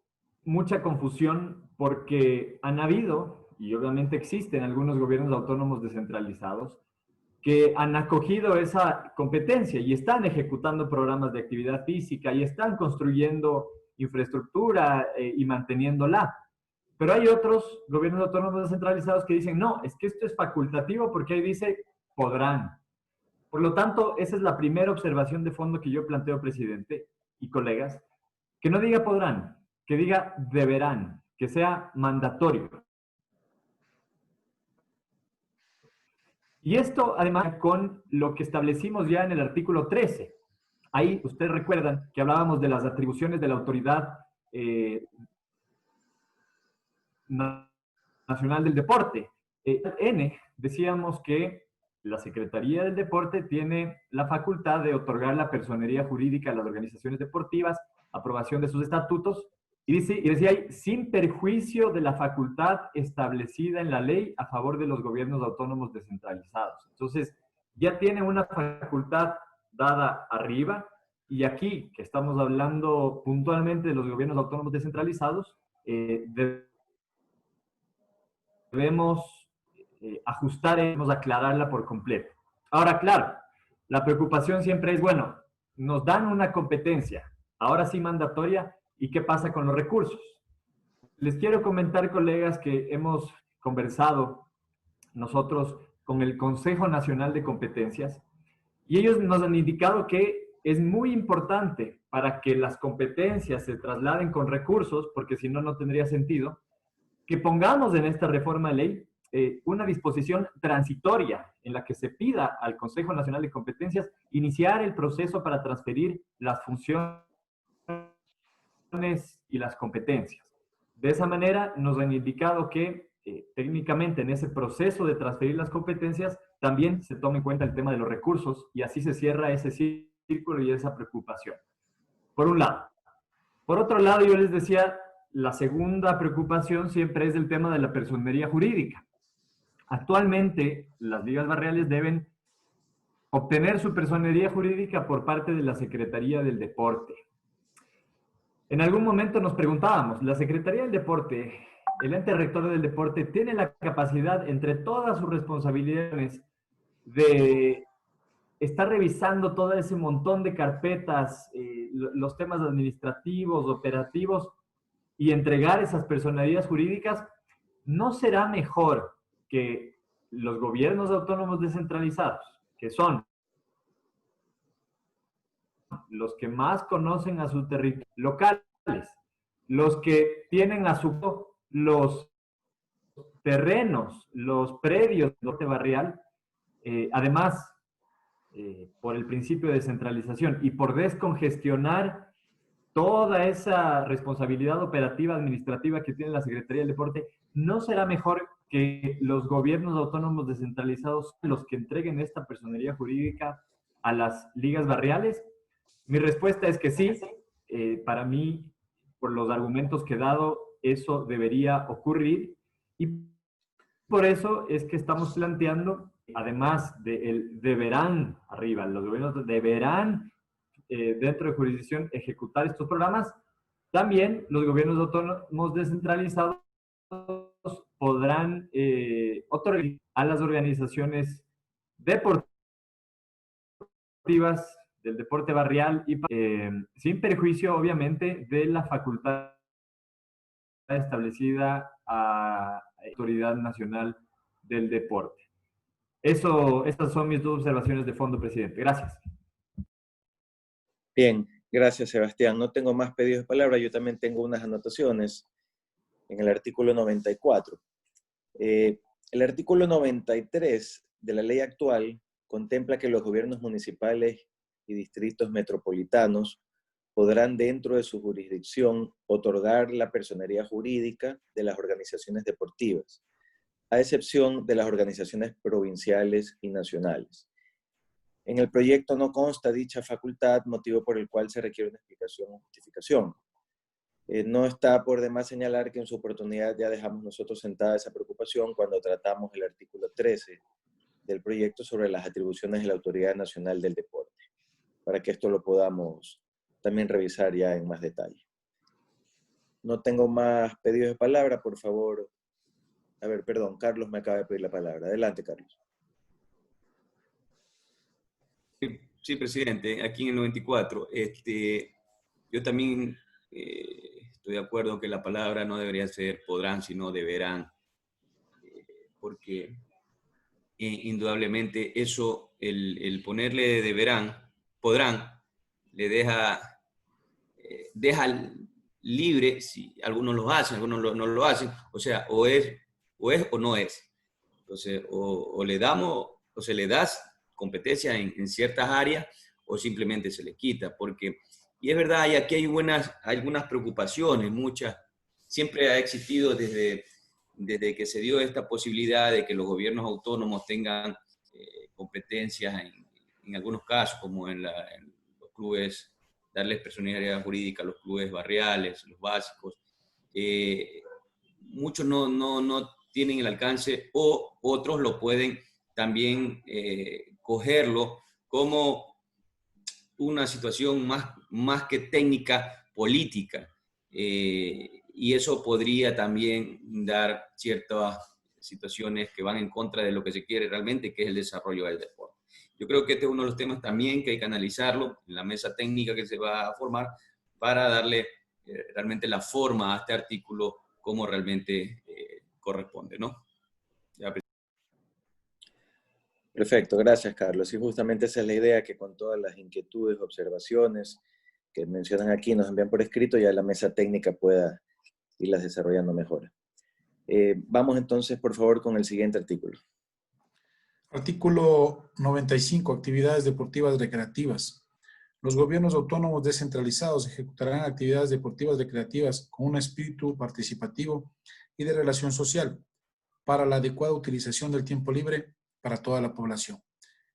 mucha confusión porque han habido, y obviamente existen algunos gobiernos autónomos descentralizados, que han acogido esa competencia y están ejecutando programas de actividad física y están construyendo infraestructura y manteniéndola. Pero hay otros gobiernos autónomos descentralizados que dicen, no, es que esto es facultativo porque ahí dice podrán. Por lo tanto, esa es la primera observación de fondo que yo planteo, presidente y colegas, que no diga podrán, que diga deberán, que sea mandatorio. Y esto, además, con lo que establecimos ya en el artículo 13. Ahí, ustedes recuerdan que hablábamos de las atribuciones de la Autoridad Nacional del Deporte. Decíamos que la Secretaría del Deporte tiene la facultad de otorgar la personería jurídica a las organizaciones deportivas, aprobación de sus estatutos, y decía ahí, sin perjuicio de la facultad establecida en la ley a favor de los gobiernos autónomos descentralizados. Entonces, ya tiene una facultad dada arriba, y aquí, que estamos hablando puntualmente de los gobiernos autónomos descentralizados, debemos ajustar, debemos aclararla por completo. Ahora, claro, la preocupación siempre es, bueno, nos dan una competencia, ahora sí mandatoria, ¿y qué pasa con los recursos? Les quiero comentar, colegas, que hemos conversado nosotros con el Consejo Nacional de Competencias y ellos nos han indicado que es muy importante para que las competencias se trasladen con recursos, porque si no, no tendría sentido, que pongamos en esta reforma de ley una disposición transitoria en la que se pida al Consejo Nacional de Competencias iniciar el proceso para transferir las funciones y las competencias. De esa manera nos han indicado que técnicamente en ese proceso de transferir las competencias también se toma en cuenta el tema de los recursos y así se cierra ese círculo y esa preocupación. Por un lado. Por otro lado, yo les decía, la segunda preocupación siempre es el tema de la personería jurídica. Actualmente, las ligas barriales deben obtener su personería jurídica por parte de la Secretaría del Deporte. En algún momento nos preguntábamos, ¿la Secretaría del Deporte, el ente rector del deporte, tiene la capacidad, entre todas sus responsabilidades, de estar revisando todo ese montón de carpetas, los temas administrativos, operativos, y entregar esas personalidades jurídicas? ¿No será mejor que los gobiernos autónomos descentralizados, que son los que más conocen a sus territorios locales, los que tienen a su los terrenos, los predios del norte barrial, además, por el principio de descentralización y por descongestionar toda esa responsabilidad operativa administrativa que tiene la Secretaría del Deporte, ¿no será mejor que los gobiernos autónomos descentralizados los que entreguen esta personería jurídica a las ligas barriales? Mi respuesta es que sí. Para mí, por los argumentos que he dado, eso debería ocurrir. Y por eso es que estamos planteando, además del deberán arriba, los gobiernos deberán dentro de jurisdicción ejecutar estos programas, también los gobiernos autónomos descentralizados podrán otorgar a las organizaciones deportivas del deporte barrial y sin perjuicio, obviamente, de la facultad establecida a la Autoridad Nacional del Deporte. Estas son mis dos observaciones de fondo, presidente. Gracias. Bien, gracias, Sebastián. No tengo más pedidos de palabra. Yo también tengo unas anotaciones en el artículo 94. El artículo 93 de la ley actual contempla que los gobiernos municipales y distritos metropolitanos podrán dentro de su jurisdicción otorgar la personería jurídica de las organizaciones deportivas, a excepción de las organizaciones provinciales y nacionales. En el proyecto no consta dicha facultad, motivo por el cual se requiere una explicación o justificación. No está por demás señalar que en su oportunidad ya dejamos nosotros sentada esa preocupación cuando tratamos el artículo 13 del proyecto sobre las atribuciones de la Autoridad Nacional del Deporte, para que esto lo podamos también revisar ya en más detalle. No tengo más pedidos de palabra, por favor. A ver, perdón, Carlos me acaba de pedir la palabra. Adelante, Carlos. Sí, presidente, aquí en el 94, yo también estoy de acuerdo que la palabra no debería ser podrán, sino deberán, porque indudablemente eso, el ponerle deberán, podrán, le deja libre, si algunos lo hacen, algunos no lo hacen, o sea, o es o no es. Entonces, o le damos o se le da competencia en ciertas áreas o simplemente se le quita, porque, y es verdad, y aquí hay algunas preocupaciones, muchas, siempre ha existido desde que se dio esta posibilidad de que los gobiernos autónomos tengan competencias en algunos casos, como en los clubes, darles personalidad jurídica a los clubes barriales, los básicos. Muchos no tienen el alcance o otros lo pueden también cogerlo como una situación más que técnica, política. Y eso podría también dar ciertas situaciones que van en contra de lo que se quiere realmente, que es el desarrollo del deporte. Yo creo que este es uno de los temas también que hay que analizarlo en la mesa técnica que se va a formar para darle realmente la forma a este artículo como realmente corresponde, ¿no? Ya. Perfecto, gracias Carlos. Y justamente esa es la idea, que con todas las inquietudes, observaciones que mencionan aquí, nos envían por escrito, ya la mesa técnica pueda irlas desarrollando mejor. Vamos entonces, por favor, con el siguiente artículo. Artículo 95. Actividades deportivas recreativas. Los gobiernos autónomos descentralizados ejecutarán actividades deportivas recreativas con un espíritu participativo y de relación social para la adecuada utilización del tiempo libre para toda la población.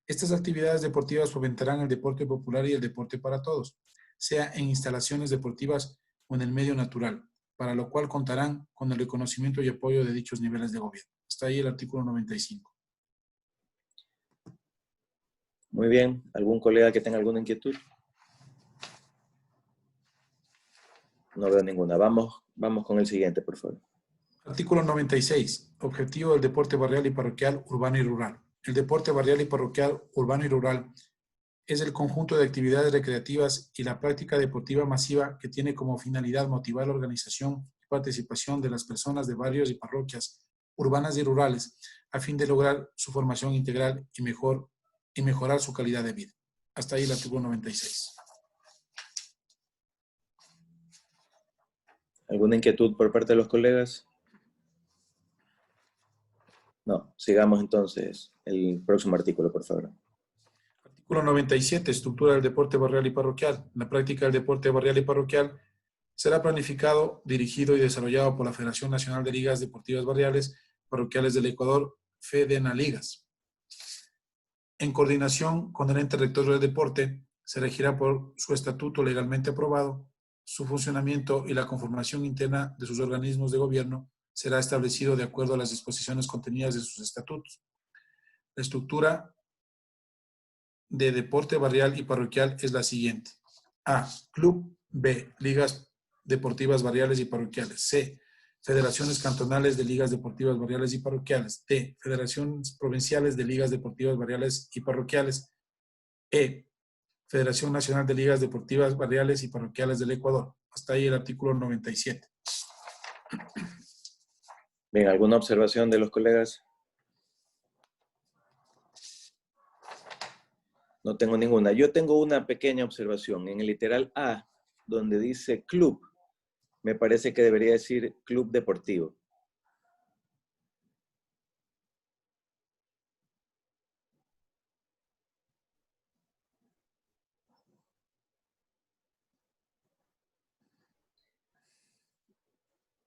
Estas actividades deportivas fomentarán el deporte popular y el deporte para todos, sea en instalaciones deportivas o en el medio natural, para lo cual contarán con el reconocimiento y apoyo de dichos niveles de gobierno. Hasta ahí el artículo 95. Muy bien. ¿Algún colega que tenga alguna inquietud? No veo ninguna. Vamos con el siguiente, por favor. Artículo 96. Objetivo del deporte barrial y parroquial, urbano y rural. El deporte barrial y parroquial, urbano y rural es el conjunto de actividades recreativas y la práctica deportiva masiva que tiene como finalidad motivar la organización y participación de las personas de barrios y parroquias urbanas y rurales a fin de lograr su formación integral y mejorar su calidad de vida. Hasta ahí el artículo 96. ¿Alguna inquietud por parte de los colegas? No, sigamos entonces el próximo artículo, por favor. Artículo 97. Estructura del deporte barrial y parroquial. La práctica del deporte barrial y parroquial será planificado, dirigido y desarrollado por la Federación Nacional de Ligas Deportivas Barriales Parroquiales del Ecuador, FEDENALIGAS. En coordinación con el ente rector del deporte, se regirá por su estatuto legalmente aprobado, su funcionamiento y la conformación interna de sus organismos de gobierno será establecido de acuerdo a las disposiciones contenidas de sus estatutos. La estructura de deporte barrial y parroquial es la siguiente. A. Club. B. Ligas deportivas barriales y parroquiales. C. Federaciones cantonales de ligas deportivas barriales y parroquiales. D. Federaciones provinciales de ligas deportivas barriales y parroquiales. E. Federación Nacional de Ligas Deportivas Barriales y Parroquiales del Ecuador. Hasta ahí el artículo 97. Bien, ¿alguna observación de los colegas? No tengo ninguna. Yo tengo una pequeña observación. En el literal A, donde dice club, me parece que debería decir club deportivo.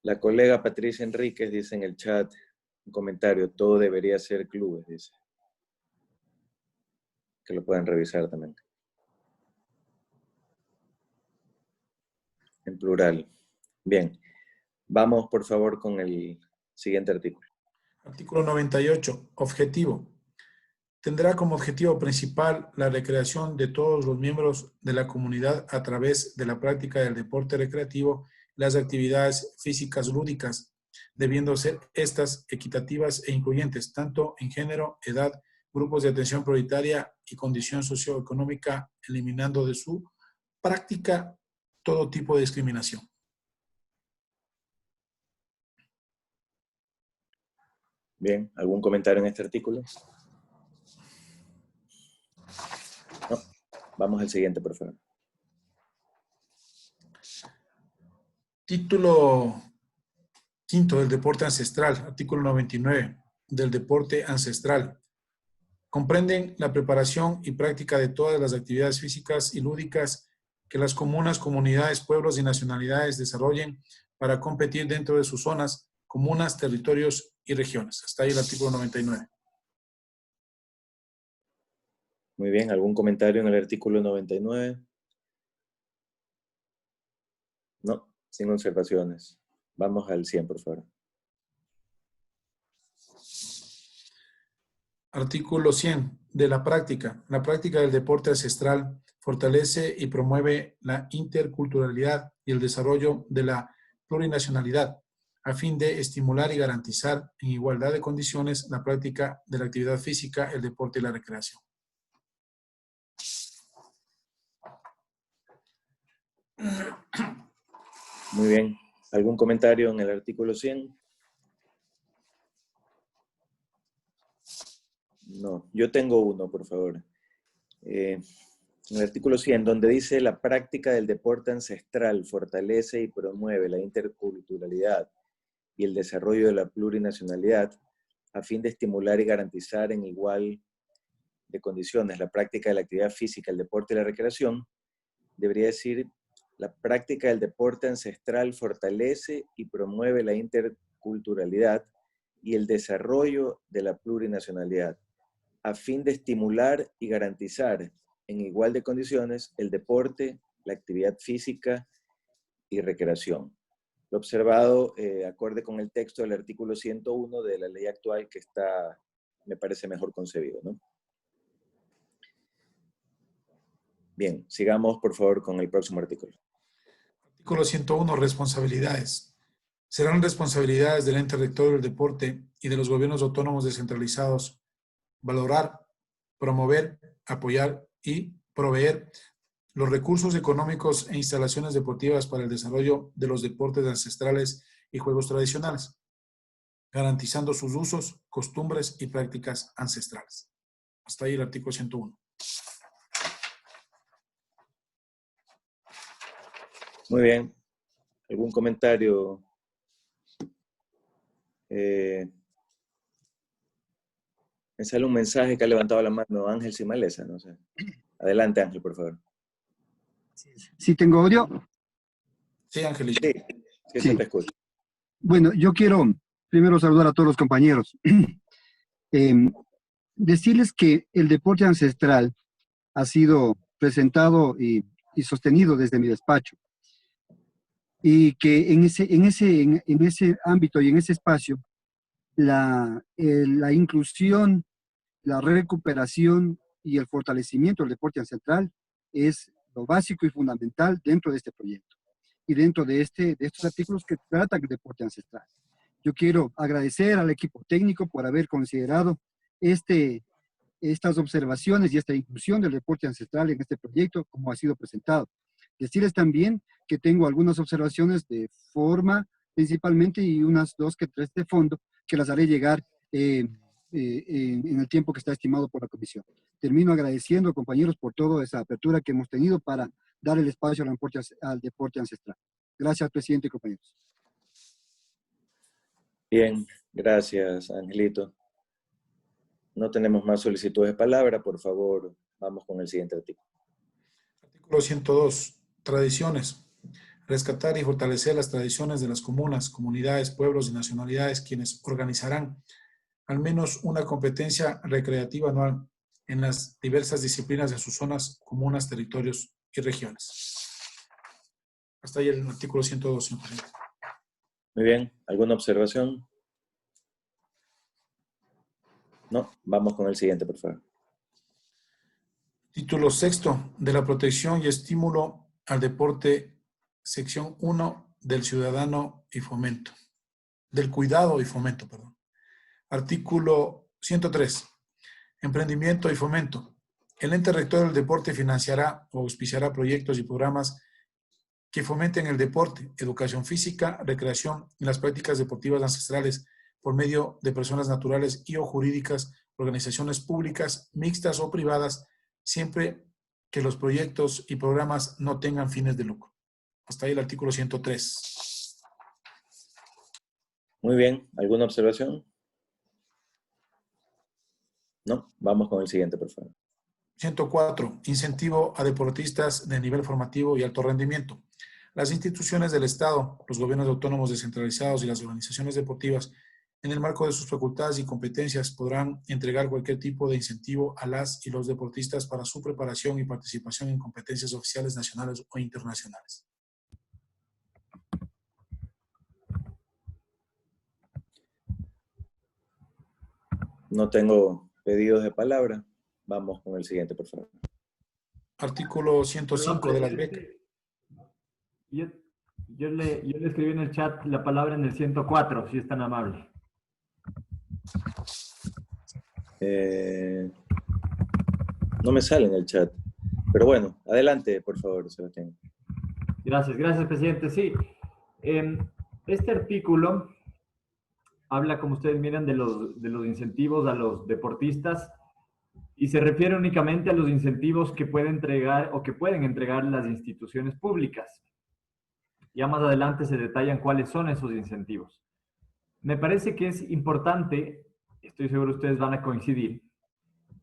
La colega Patricia Enríquez dice en el chat, un comentario, todo debería ser clubes, dice. Que lo pueden revisar también. En plural. Bien. Vamos, por favor, con el siguiente artículo. Artículo 98. Objetivo. Tendrá como objetivo principal la recreación de todos los miembros de la comunidad a través de la práctica del deporte recreativo, las actividades físicas lúdicas, debiendo ser estas equitativas e incluyentes, tanto en género, edad, grupos de atención prioritaria y condición socioeconómica, eliminando de su práctica todo tipo de discriminación. Bien, ¿algún comentario en este artículo? No. Vamos al siguiente, por favor. Título quinto del deporte ancestral, artículo 99, del deporte ancestral. Comprenden la preparación y práctica de todas las actividades físicas y lúdicas que las comunas, comunidades, pueblos y nacionalidades desarrollen para competir dentro de sus zonas, comunas, territorios y regiones. Hasta ahí el artículo 99. Muy bien, ¿algún comentario en el artículo 99? No, sin observaciones. Vamos al 100, por favor. Artículo 100. De la práctica. La práctica del deporte ancestral fortalece y promueve la interculturalidad y el desarrollo de la plurinacionalidad, a fin de estimular y garantizar en igualdad de condiciones la práctica de la actividad física, el deporte y la recreación. Muy bien. ¿Algún comentario en el artículo 100? No, yo tengo uno, por favor. En el artículo 100, donde dice la práctica del deporte ancestral fortalece y promueve la interculturalidad y el desarrollo de la plurinacionalidad a fin de estimular y garantizar en igual de condiciones la práctica de la actividad física, el deporte y la recreación, debería decir la práctica del deporte ancestral fortalece y promueve la interculturalidad y el desarrollo de la plurinacionalidad a fin de estimular y garantizar en igual de condiciones el deporte, la actividad física y recreación. Lo observado, acorde con el texto del artículo 101 de la ley actual que está, me parece mejor concebido, ¿no? Bien, sigamos por favor con el próximo artículo. Artículo 101. Responsabilidades. Serán responsabilidades del ente rector del deporte y de los gobiernos autónomos descentralizados valorar, promover, apoyar y proveer los recursos económicos e instalaciones deportivas para el desarrollo de los deportes ancestrales y juegos tradicionales, garantizando sus usos, costumbres y prácticas ancestrales. Hasta ahí el artículo 101. Muy bien. ¿Algún comentario? Me sale un mensaje que ha levantado la mano Ángel Simalesa, no sé. Adelante, Ángel, por favor. ¿Sí tengo audio? Sí, Angelito. Sí, se te escucha. Bueno, yo quiero primero saludar a todos los compañeros. Decirles que el deporte ancestral ha sido presentado y sostenido desde mi despacho. Y que en ese ámbito y en ese espacio, la inclusión, la recuperación y el fortalecimiento del deporte ancestral es lo básico y fundamental dentro de este proyecto y dentro de estos artículos que tratan el deporte ancestral. Yo quiero agradecer al equipo técnico por haber considerado estas observaciones y esta inclusión del deporte ancestral en este proyecto como ha sido presentado. Decirles también que tengo algunas observaciones de forma principalmente y unas 2 que 3 de fondo que las haré llegar en el tiempo que está estimado por la comisión. Termino agradeciendo, compañeros, por toda esa apertura que hemos tenido para dar el espacio al deporte ancestral. Gracias, presidente y compañeros. Bien, gracias, Angelito. No tenemos más solicitudes de palabra. Por favor, vamos con el siguiente artículo. Artículo 102. Tradiciones. Rescatar y fortalecer las tradiciones de las comunas, comunidades, pueblos y nacionalidades quienes organizarán al menos una competencia recreativa anual en las diversas disciplinas de sus zonas, comunas, territorios y regiones. Hasta ahí el artículo 102, señor presidente. Muy bien. ¿Alguna observación? No. Vamos con el siguiente, por favor. Título 6. De la protección y estímulo al deporte, sección 1 del ciudadano y fomento. Del cuidado y fomento, perdón. Artículo 103. Emprendimiento y fomento. El ente rector del deporte financiará o auspiciará proyectos y programas que fomenten el deporte, educación física, recreación y las prácticas deportivas ancestrales por medio de personas naturales y o jurídicas, organizaciones públicas, mixtas o privadas, siempre que los proyectos y programas no tengan fines de lucro. Hasta ahí el artículo 103. Muy bien. ¿Alguna observación? No, vamos con el siguiente, por favor. 104. Incentivo a deportistas de nivel formativo y alto rendimiento. Las instituciones del Estado, los gobiernos autónomos descentralizados y las organizaciones deportivas, en el marco de sus facultades y competencias, podrán entregar cualquier tipo de incentivo a las y los deportistas para su preparación y participación en competencias oficiales nacionales o internacionales. No tengo pedidos de palabra. Vamos con el siguiente, por favor. Artículo 105 de las becas. Yo le escribí en el chat la palabra en el 104, si es tan amable. No me sale en el chat. Pero bueno, adelante, por favor, Sebastián. Gracias, presidente. Sí, este artículo habla, como ustedes miran, de los incentivos a los deportistas y se refiere únicamente a los incentivos que puede entregar o que pueden entregar las instituciones públicas. Ya más adelante se detallan cuáles son esos incentivos. Me parece que es importante, estoy seguro ustedes van a coincidir,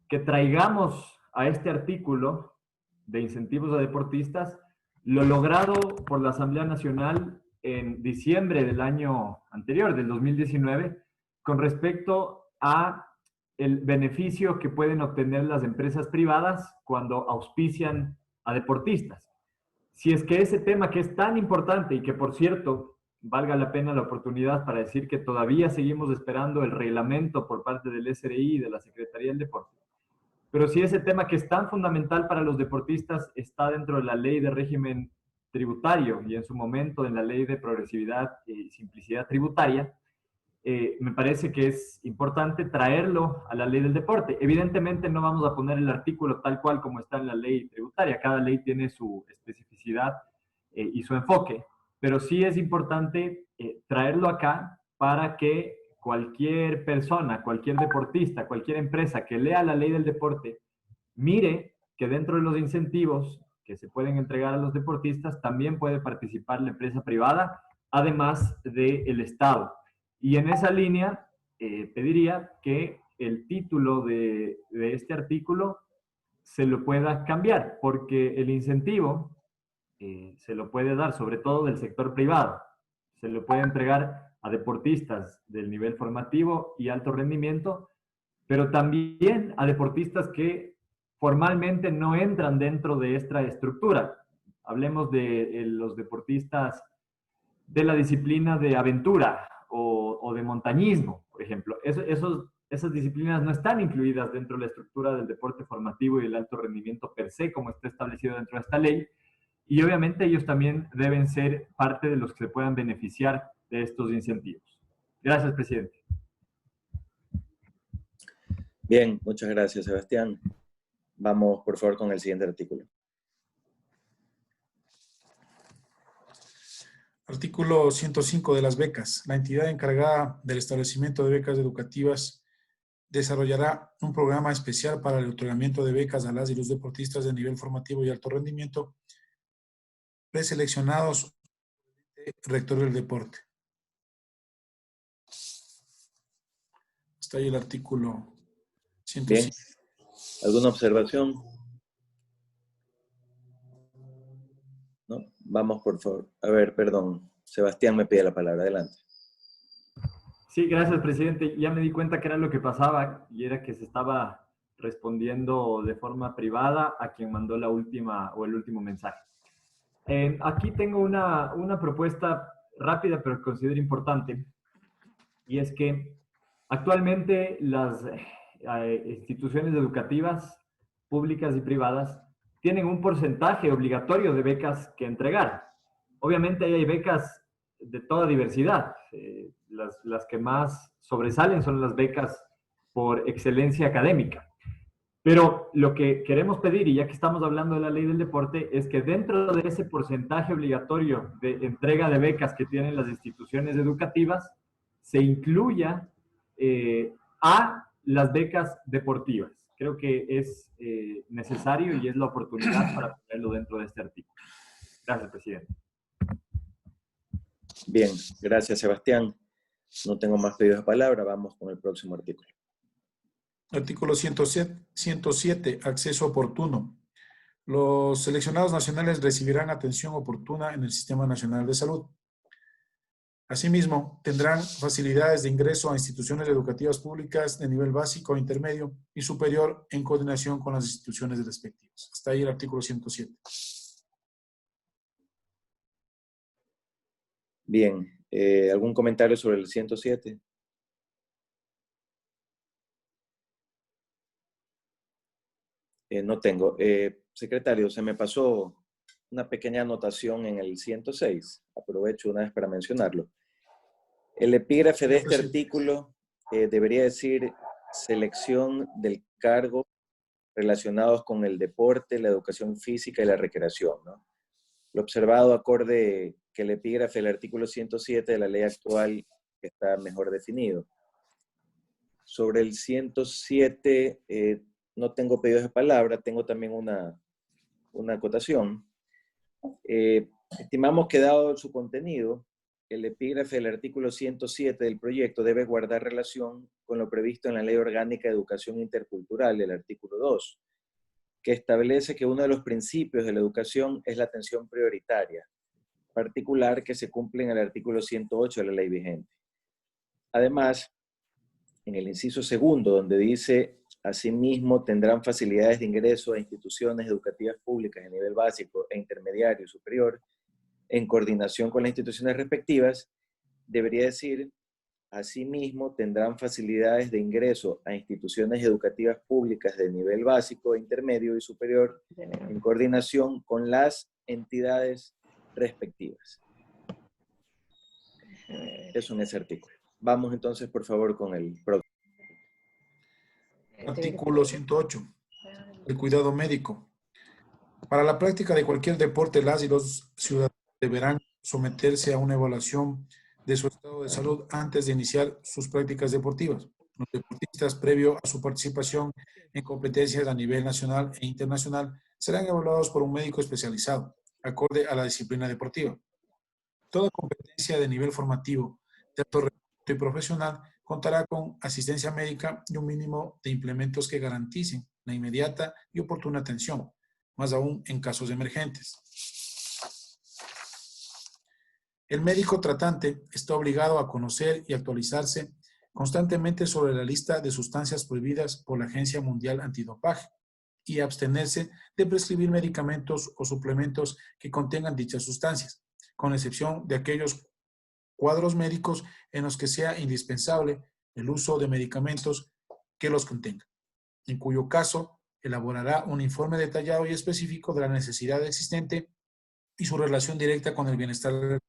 que traigamos a este artículo de incentivos a deportistas lo logrado por la Asamblea Nacional en diciembre del año anterior, del 2019, con respecto a el beneficio que pueden obtener las empresas privadas cuando auspician a deportistas. Si es que ese tema que es tan importante y que, por cierto, valga la pena la oportunidad para decir que todavía seguimos esperando el reglamento por parte del SRI y de la Secretaría del Deporte. Pero si ese tema que es tan fundamental para los deportistas está dentro de la ley de régimen tributario y en su momento en la ley de progresividad y simplicidad tributaria, me parece que es importante traerlo a la ley del deporte. Evidentemente no vamos a poner el artículo tal cual como está en la ley tributaria. Cada ley tiene su especificidad y su enfoque, pero sí es importante traerlo acá para que cualquier persona, cualquier deportista, cualquier empresa que lea la ley del deporte, mire que dentro de los incentivos que se pueden entregar a los deportistas también puede participar la empresa privada, además del Estado. Y en esa línea pediría que el título de este artículo se lo pueda cambiar, porque el incentivo se lo puede dar sobre todo del sector privado. Se lo puede entregar a deportistas del nivel formativo y alto rendimiento, pero también a deportistas que formalmente no entran dentro de esta estructura. Hablemos de los deportistas de la disciplina de aventura o de montañismo, por ejemplo. Esas disciplinas no están incluidas dentro de la estructura del deporte formativo y el alto rendimiento per se, como está establecido dentro de esta ley. Y obviamente ellos también deben ser parte de los que se puedan beneficiar de estos incentivos. Gracias, presidente. Bien, muchas gracias, Sebastián. Vamos, por favor, con el siguiente artículo. Artículo 105 de las becas. La entidad encargada del establecimiento de becas educativas desarrollará un programa especial para el otorgamiento de becas a las y los deportistas de nivel formativo y alto rendimiento preseleccionados por el rector del deporte. Está ahí el artículo 105. Bien. ¿Alguna observación? ¿No? Vamos, por favor. A ver, perdón. Sebastián me pide la palabra. Adelante. Sí, gracias, presidente. Ya me di cuenta que era lo que pasaba y era que se estaba respondiendo de forma privada a quien mandó la última o el último mensaje. Aquí tengo una propuesta rápida, pero que considero importante, y es que actualmente las instituciones educativas públicas y privadas tienen un porcentaje obligatorio de becas que entregar. Obviamente hay becas de toda diversidad. Las que más sobresalen son las becas por excelencia académica. Pero lo que queremos pedir, y ya que estamos hablando de la ley del deporte, es que dentro de ese porcentaje obligatorio de entrega de becas que tienen las instituciones educativas, se incluya a las becas deportivas. Creo que es necesario y es la oportunidad para ponerlo dentro de este artículo. Gracias, presidente. Bien, gracias, Sebastián. No tengo más pedidos de palabra. Vamos con el próximo artículo. Artículo 107, acceso oportuno. Los seleccionados nacionales recibirán atención oportuna en el Sistema Nacional de Salud. Asimismo, tendrán facilidades de ingreso a instituciones educativas públicas de nivel básico, intermedio y superior en coordinación con las instituciones respectivas. Hasta ahí el artículo 107. Bien, ¿algún comentario sobre el 107? No tengo. Secretario, se me pasó una pequeña anotación en el 106. Aprovecho una vez para mencionarlo. El epígrafe de este artículo debería decir selección del cargo relacionados con el deporte, la educación física y la recreación, ¿no? Lo observado acorde que el epígrafe del artículo 107 de la ley actual está mejor definido. Sobre el 107 no tengo pedidos de palabra, tengo también una acotación. Estimamos que dado su contenido, el epígrafe del artículo 107 del proyecto debe guardar relación con lo previsto en la Ley Orgánica de Educación Intercultural, el artículo 2, que establece que uno de los principios de la educación es la atención prioritaria, particular que se cumple en el artículo 108 de la ley vigente. Además, en el inciso segundo, donde dice, asimismo, tendrán facilidades de ingreso a instituciones educativas públicas de nivel básico e intermediario y superior, en coordinación con las instituciones respectivas, debería decir, asimismo, tendrán facilidades de ingreso a instituciones educativas públicas de nivel básico, intermedio y superior, en coordinación con las entidades respectivas. Eso en ese artículo. Vamos entonces, por favor, con el próximo. Artículo 108. El cuidado médico. Para la práctica de cualquier deporte, las y los ciudadanos deberán someterse a una evaluación de su estado de salud antes de iniciar sus prácticas deportivas. Los deportistas, previo a su participación en competencias a nivel nacional e internacional, serán evaluados por un médico especializado, acorde a la disciplina deportiva. Toda competencia de nivel formativo, de alto rendimiento y profesional contará con asistencia médica y un mínimo de implementos que garanticen la inmediata y oportuna atención, más aún en casos emergentes. El médico tratante está obligado a conocer y actualizarse constantemente sobre la lista de sustancias prohibidas por la Agencia Mundial Antidopaje y abstenerse de prescribir medicamentos o suplementos que contengan dichas sustancias, con excepción de aquellos cuadros médicos en los que sea indispensable el uso de medicamentos que los contengan, en cuyo caso elaborará un informe detallado y específico de la necesidad existente y su relación directa con el bienestar del.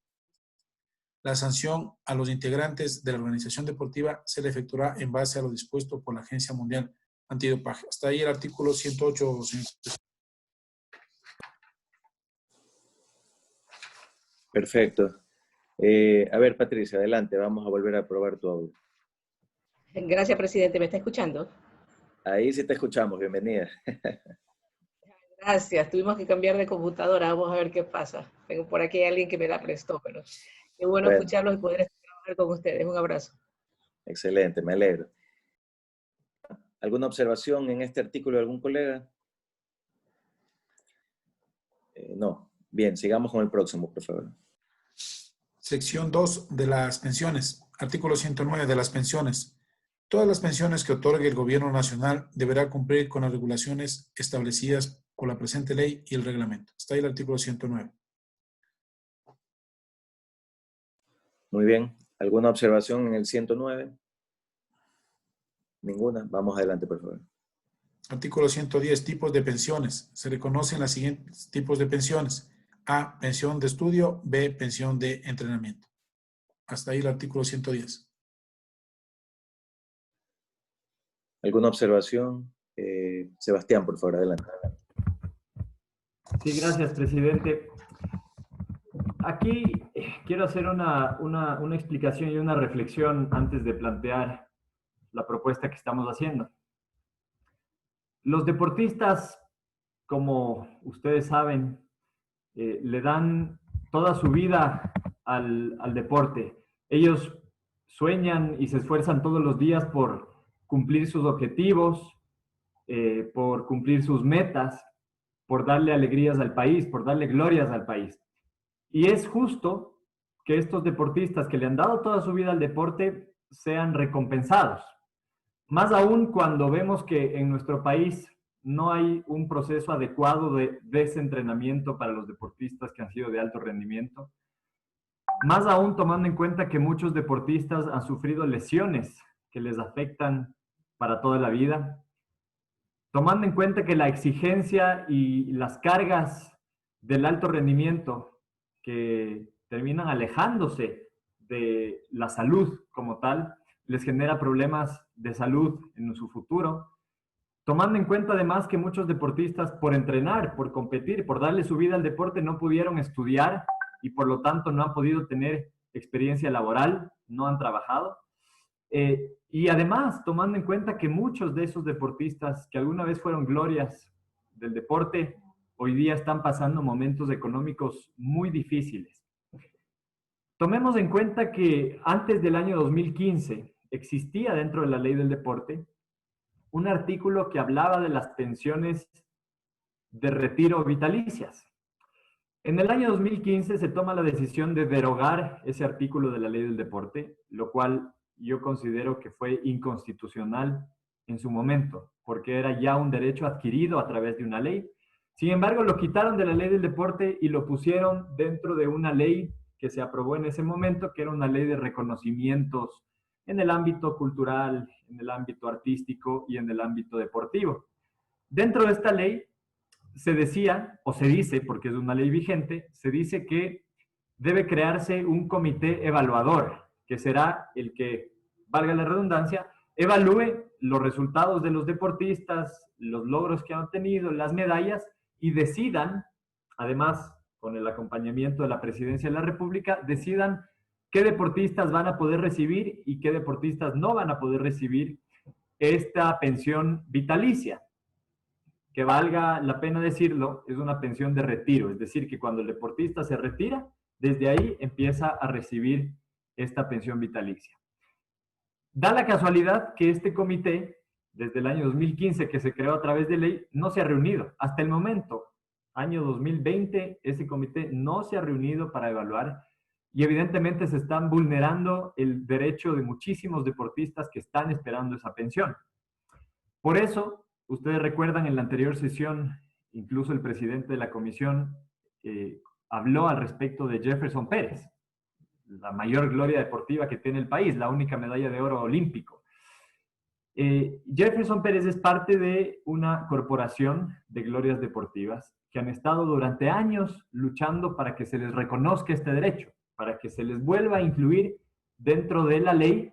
La sanción a los integrantes de la organización deportiva se le efectuará en base a lo dispuesto por la Agencia Mundial Antidopaje. Hasta ahí el artículo 108, señor. Perfecto. A ver, Patricia, adelante. Vamos a volver a probar tu audio. Gracias, presidente. ¿Me está escuchando? Ahí sí te escuchamos. Bienvenida. Gracias. Tuvimos que cambiar de computadora. Vamos a ver qué pasa. Tengo por aquí a alguien que me la prestó, pero qué bueno escucharlos y poder trabajar con ustedes. Un abrazo. Excelente, me alegro. ¿Alguna observación en este artículo de algún colega? No. Bien, sigamos con el próximo, por favor. Sección 2 de las pensiones. Artículo 109 de las pensiones. Todas las pensiones que otorgue el Gobierno Nacional deberá cumplir con las regulaciones establecidas por la presente ley y el reglamento. Está ahí el artículo 109. Muy bien. ¿Alguna observación en el 109? Ninguna. Vamos adelante, por favor. Artículo 110. Tipos de pensiones. Se reconocen los siguientes tipos de pensiones. A, pensión de estudio. B, pensión de entrenamiento. Hasta ahí el artículo 110. ¿Alguna observación? Sebastián, por favor, adelante. Sí, gracias, presidente. Aquí quiero hacer una explicación y una reflexión antes de plantear la propuesta que estamos haciendo. Los deportistas, como ustedes saben, le dan toda su vida al deporte. Ellos sueñan y se esfuerzan todos los días por cumplir sus objetivos, por cumplir sus metas, por darle alegrías al país, por darle glorias al país. Y es justo que estos deportistas que le han dado toda su vida al deporte sean recompensados. Más aún cuando vemos que en nuestro país no hay un proceso adecuado de desentrenamiento para los deportistas que han sido de alto rendimiento. Más aún tomando en cuenta que muchos deportistas han sufrido lesiones que les afectan para toda la vida. Tomando en cuenta que la exigencia y las cargas del alto rendimiento que terminan alejándose de la salud como tal, les genera problemas de salud en su futuro. Tomando en cuenta además que muchos deportistas por entrenar, por competir, por darle su vida al deporte no pudieron estudiar y por lo tanto no han podido tener experiencia laboral, no han trabajado. Y además, tomando en cuenta que muchos de esos deportistas que alguna vez fueron glorias del deporte, hoy día están pasando momentos económicos muy difíciles. Tomemos en cuenta que antes del año 2015 existía dentro de la ley del deporte un artículo que hablaba de las pensiones de retiro vitalicias. En el año 2015 se toma la decisión de derogar ese artículo de la ley del deporte, lo cual yo considero que fue inconstitucional en su momento, porque era ya un derecho adquirido a través de una ley. Sin embargo, lo quitaron de la ley del deporte y lo pusieron dentro de una ley que se aprobó en ese momento, que era una ley de reconocimientos en el ámbito cultural, en el ámbito artístico y en el ámbito deportivo. Dentro de esta ley se decía, o se dice, porque es una ley vigente, se dice que debe crearse un comité evaluador, que será el que, valga la redundancia, evalúe los resultados de los deportistas, los logros que han obtenido, las medallas, y decidan, además, con el acompañamiento de la Presidencia de la República, decidan qué deportistas van a poder recibir y qué deportistas no van a poder recibir esta pensión vitalicia, que valga la pena decirlo, es una pensión de retiro, es decir, que cuando el deportista se retira, desde ahí empieza a recibir esta pensión vitalicia. Da la casualidad que este comité, desde el año 2015 que se creó a través de ley, no se ha reunido. Hasta el momento, año 2020, ese comité no se ha reunido para evaluar y evidentemente se están vulnerando el derecho de muchísimos deportistas que están esperando esa pensión. Por eso, ustedes recuerdan en la anterior sesión, incluso el presidente de la comisión habló al respecto de Jefferson Pérez, la mayor gloria deportiva que tiene el país, la única medalla de oro olímpico. Jefferson Pérez es parte de una corporación de glorias deportivas que han estado durante años luchando para que se les reconozca este derecho, para que se les vuelva a incluir dentro de la ley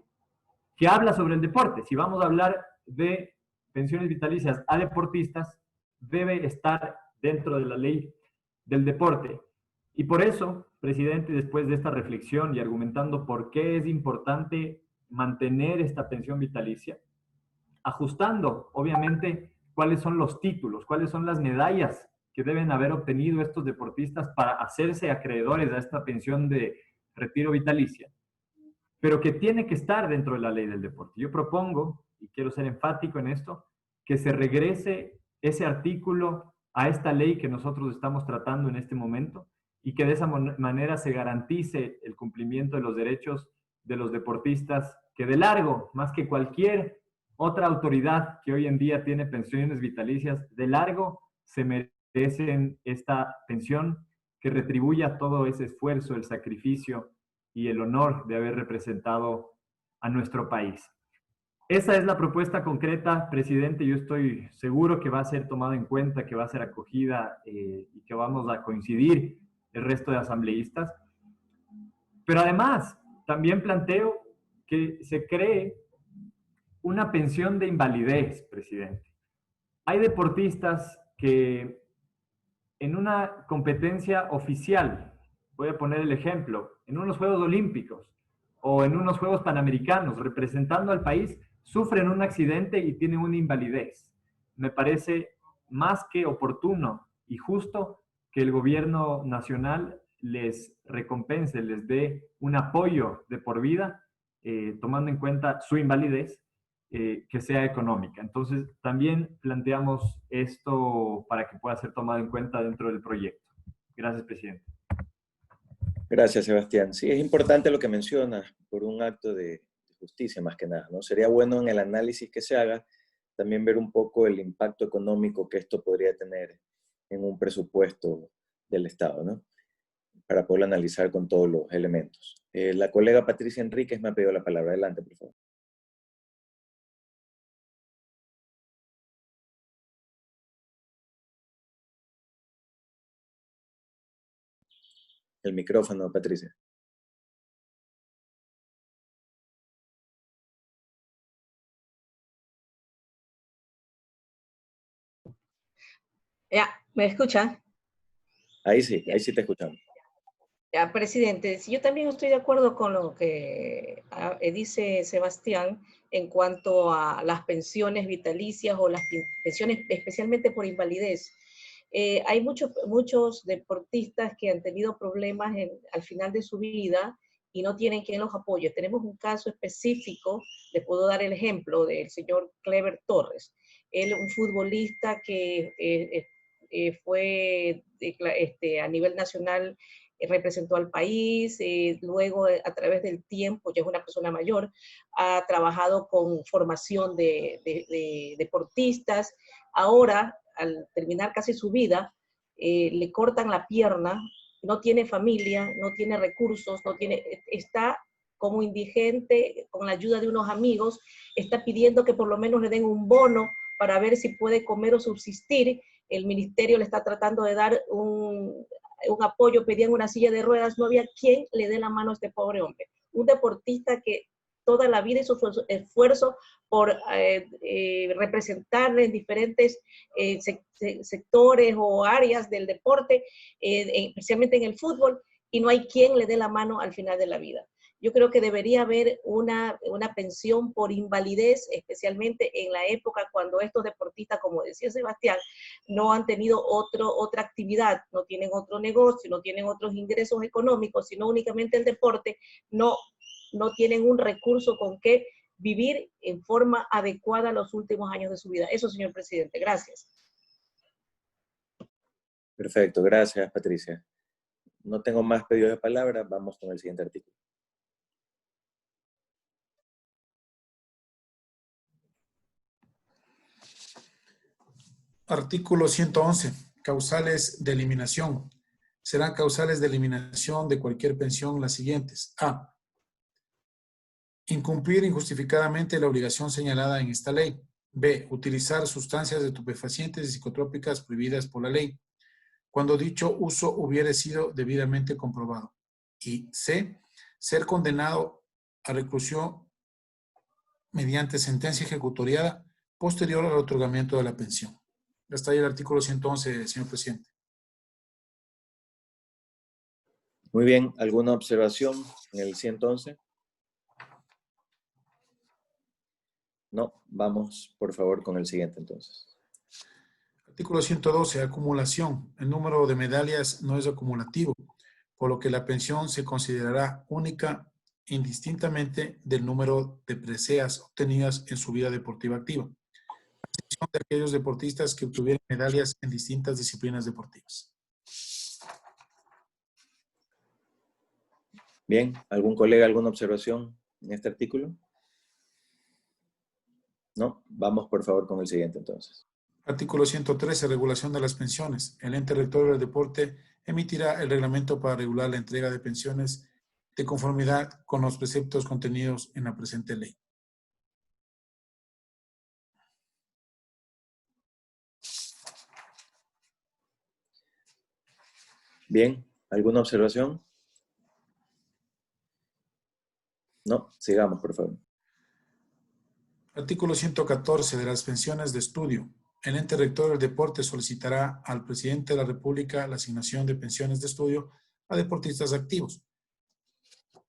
que habla sobre el deporte. Si vamos a hablar de pensiones vitalicias a deportistas, debe estar dentro de la ley del deporte. Y por eso, presidente, después de esta reflexión y argumentando por qué es importante mantener esta pensión vitalicia, ajustando, obviamente, cuáles son los títulos, cuáles son las medallas que deben haber obtenido estos deportistas para hacerse acreedores a esta pensión de retiro vitalicia, pero que tiene que estar dentro de la ley del deporte. Yo propongo, y quiero ser enfático en esto, que se regrese ese artículo a esta ley que nosotros estamos tratando en este momento y que de esa manera se garantice el cumplimiento de los derechos de los deportistas que de largo, más que cualquier otra autoridad que hoy en día tiene pensiones vitalicias, de largo se merecen esta pensión que retribuya todo ese esfuerzo, el sacrificio y el honor de haber representado a nuestro país. Esa es la propuesta concreta, presidente. Yo estoy seguro que va a ser tomada en cuenta, que va a ser acogida y que vamos a coincidir el resto de asambleístas. Pero además, también planteo que se cree una pensión de invalidez, presidente. Hay deportistas que en una competencia oficial, voy a poner el ejemplo, en unos Juegos Olímpicos o en unos Juegos Panamericanos, representando al país, sufren un accidente y tienen una invalidez. Me parece más que oportuno y justo que el gobierno nacional les recompense, les dé un apoyo de por vida, tomando en cuenta su invalidez, que sea económica. Entonces, también planteamos esto para que pueda ser tomado en cuenta dentro del proyecto. Gracias, presidente. Gracias, Sebastián. Sí, es importante lo que mencionas, por un acto de justicia más que nada, ¿no? Sería bueno en el análisis que se haga también ver un poco el impacto económico que esto podría tener en un presupuesto del Estado, ¿no? Para poderlo analizar con todos los elementos. La colega Patricia Enríquez me ha pedido la palabra. Adelante, por favor. El micrófono, Patricia. Ya, ¿me escucha? Ahí sí te escuchamos. Ya, presidente, sí, yo también estoy de acuerdo con lo que dice Sebastián en cuanto a las pensiones vitalicias o las pensiones especialmente por invalidez. Hay muchos deportistas que han tenido problemas al final de su vida y no tienen quien los apoye. Tenemos un caso específico, le puedo dar el ejemplo del señor Clever Torres. Él, un futbolista que fue a nivel nacional, representó al país, luego a través del tiempo, ya es una persona mayor, ha trabajado con formación de deportistas. Ahora, al terminar casi su vida, le cortan la pierna, no tiene familia, no tiene recursos, está como indigente, con la ayuda de unos amigos, está pidiendo que por lo menos le den un bono para ver si puede comer o subsistir. El ministerio le está tratando de dar un apoyo, pedían una silla de ruedas, no había quien le dé la mano a este pobre hombre. Un deportista que toda la vida hizo su esfuerzo por representarle en diferentes sectores o áreas del deporte, especialmente en el fútbol, y no hay quien le dé la mano al final de la vida. Yo creo que debería haber una pensión por invalidez, especialmente en la época cuando estos deportistas, como decía Sebastián, no han tenido otra actividad, no tienen otro negocio, no tienen otros ingresos económicos, sino únicamente el deporte, no tienen un recurso con que vivir en forma adecuada los últimos años de su vida. Eso, señor presidente. Gracias. Perfecto, gracias, Patricia. No tengo más pedidos de palabra, vamos con el siguiente artículo. Artículo 111. Causales de eliminación. Serán causales de eliminación de cualquier pensión las siguientes. A. Incumplir injustificadamente la obligación señalada en esta ley. B. Utilizar sustancias estupefacientes y psicotrópicas prohibidas por la ley, cuando dicho uso hubiere sido debidamente comprobado. Y C. Ser condenado a reclusión mediante sentencia ejecutoriada posterior al otorgamiento de la pensión. Hasta ahí el artículo 111, señor presidente. Muy bien, ¿alguna observación en el 111? No, vamos por favor con el siguiente entonces. Artículo 112, acumulación. El número de medallas no es acumulativo, por lo que la pensión se considerará única indistintamente del número de preseas obtenidas en su vida deportiva activa, a excepción de aquellos deportistas que obtuvieron medallas en distintas disciplinas deportivas. Bien, ¿algún colega, alguna observación en este artículo? No, vamos por favor con el siguiente entonces. Artículo 113, regulación de las pensiones. El ente rector del deporte emitirá el reglamento para regular la entrega de pensiones de conformidad con los preceptos contenidos en la presente ley. Bien, ¿alguna observación? No, sigamos, por favor. Artículo 114 de las pensiones de estudio. El ente rector del deporte solicitará al presidente de la República la asignación de pensiones de estudio a deportistas activos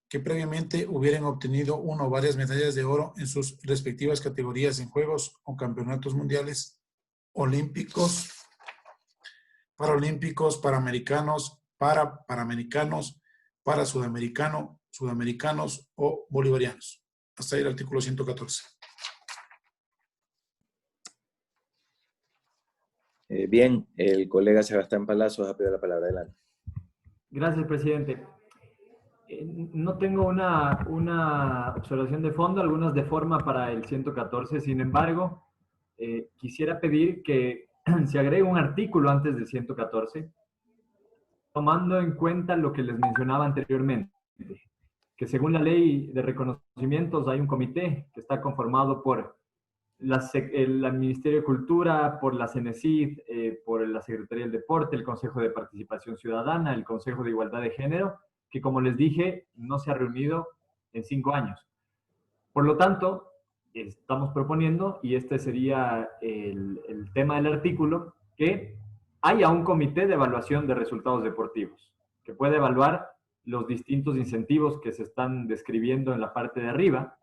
que previamente hubieran obtenido una o varias medallas de oro en sus respectivas categorías en Juegos o Campeonatos Mundiales, Olímpicos, Paralímpicos, Panamericanos, Panamericanos, Sudamericanos o Bolivarianos. Hasta ahí el artículo 114. Bien, el colega Sebastián Palazzo ha pedido la palabra. Adelante. Gracias, presidente. No tengo una observación de fondo, algunas de forma para el 114. Sin embargo, quisiera pedir que se agregue un artículo antes del 114, tomando en cuenta lo que les mencionaba anteriormente, que según la ley de reconocimientos hay un comité que está conformado por el Ministerio de Cultura, por la CENESID, por la Secretaría del Deporte, el Consejo de Participación Ciudadana, el Consejo de Igualdad de Género, que como les dije, no se ha reunido en 5 años. Por lo tanto, estamos proponiendo, y este sería el tema del artículo, que haya un comité de evaluación de resultados deportivos, que pueda evaluar los distintos incentivos que se están describiendo en la parte de arriba,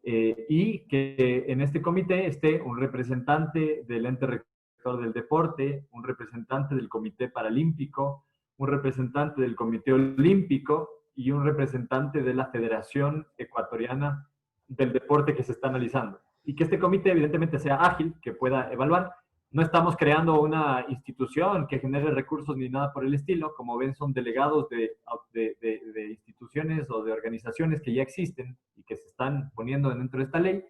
y que en este comité esté un representante del ente rector del deporte, un representante del comité paralímpico, un representante del comité olímpico y un representante de la Federación Ecuatoriana del Deporte que se está analizando. Y que este comité evidentemente sea ágil, que pueda evaluar. No estamos creando una institución que genere recursos ni nada por el estilo. Como ven, son delegados de instituciones o de organizaciones que ya existen y que se están poniendo dentro de esta ley,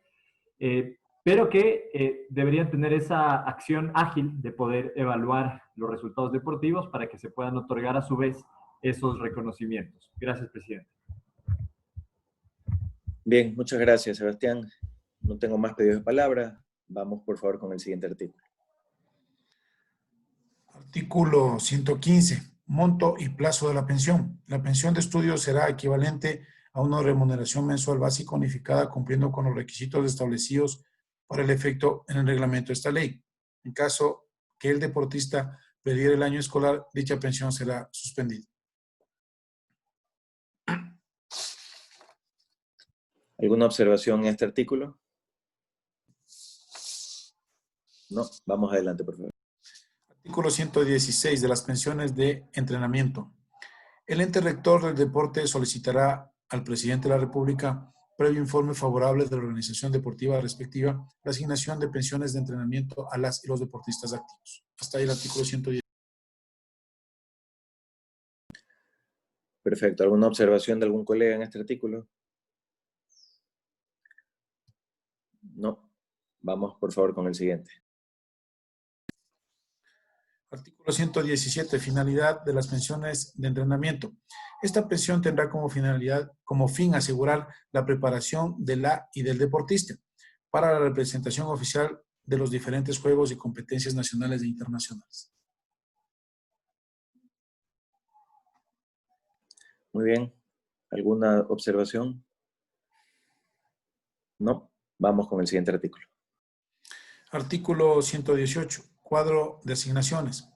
pero que deberían tener esa acción ágil de poder evaluar los resultados deportivos para que se puedan otorgar a su vez esos reconocimientos. Gracias, presidente. Bien, muchas gracias, Sebastián. No tengo más pedidos de palabra. Vamos, por favor, con el siguiente artículo. Artículo 115. Monto y plazo de la pensión. La pensión de estudio será equivalente a una remuneración mensual básica unificada cumpliendo con los requisitos establecidos para el efecto en el reglamento de esta ley. En caso que el deportista perdiera el año escolar, dicha pensión será suspendida. ¿Alguna observación en este artículo? No, vamos adelante, por favor. Artículo 116 de las pensiones de entrenamiento. El ente rector del deporte solicitará al presidente de la República, previo informe favorable de la organización deportiva respectiva, la asignación de pensiones de entrenamiento a las y los deportistas activos. Hasta ahí el artículo 110. Perfecto. ¿Alguna observación de algún colega en este artículo? No. Vamos, por favor, con el siguiente. Artículo 117. Finalidad de las pensiones de entrenamiento. Esta pensión tendrá como fin asegurar la preparación de la y del deportista para la representación oficial de los diferentes juegos y competencias nacionales e internacionales. Muy bien. ¿Alguna observación? No. Vamos con el siguiente artículo. Artículo 118. Cuadro de asignaciones.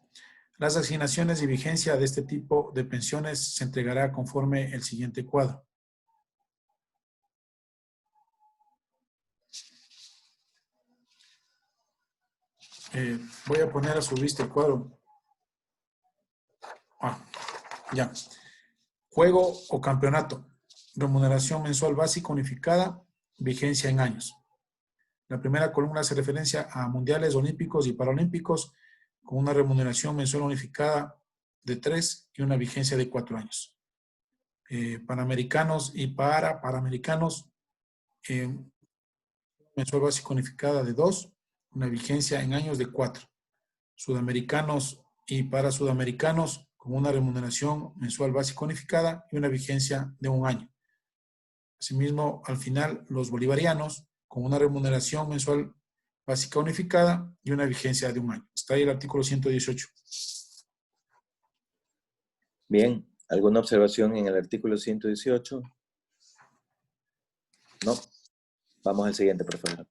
Las asignaciones y vigencia de este tipo de pensiones se entregará conforme el siguiente cuadro. Voy a poner a su vista el cuadro. Ya. Juego o campeonato. Remuneración mensual básica unificada. Vigencia en años. La primera columna hace referencia a mundiales olímpicos y paralímpicos con una remuneración mensual unificada de 3 y una vigencia de 4 años. Panamericanos y Panamericanos, mensual básica unificada de 2, una vigencia en años de 4. Sudamericanos y para sudamericanos con una remuneración mensual básica unificada y una vigencia de 1 año. Asimismo, al final, los bolivarianos con una remuneración mensual básica unificada y una vigencia de 1 año. Está ahí el artículo 118. Bien, ¿alguna observación en el artículo 118? No. Vamos al siguiente, por favor.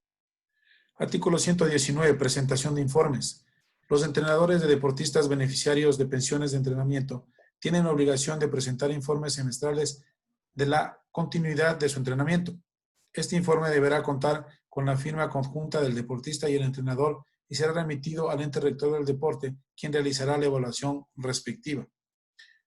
Artículo 119, presentación de informes. Los entrenadores de deportistas beneficiarios de pensiones de entrenamiento tienen obligación de presentar informes semestrales de la continuidad de su entrenamiento. Este informe deberá contar con la firma conjunta del deportista y el entrenador y será remitido al ente rector del deporte, quien realizará la evaluación respectiva.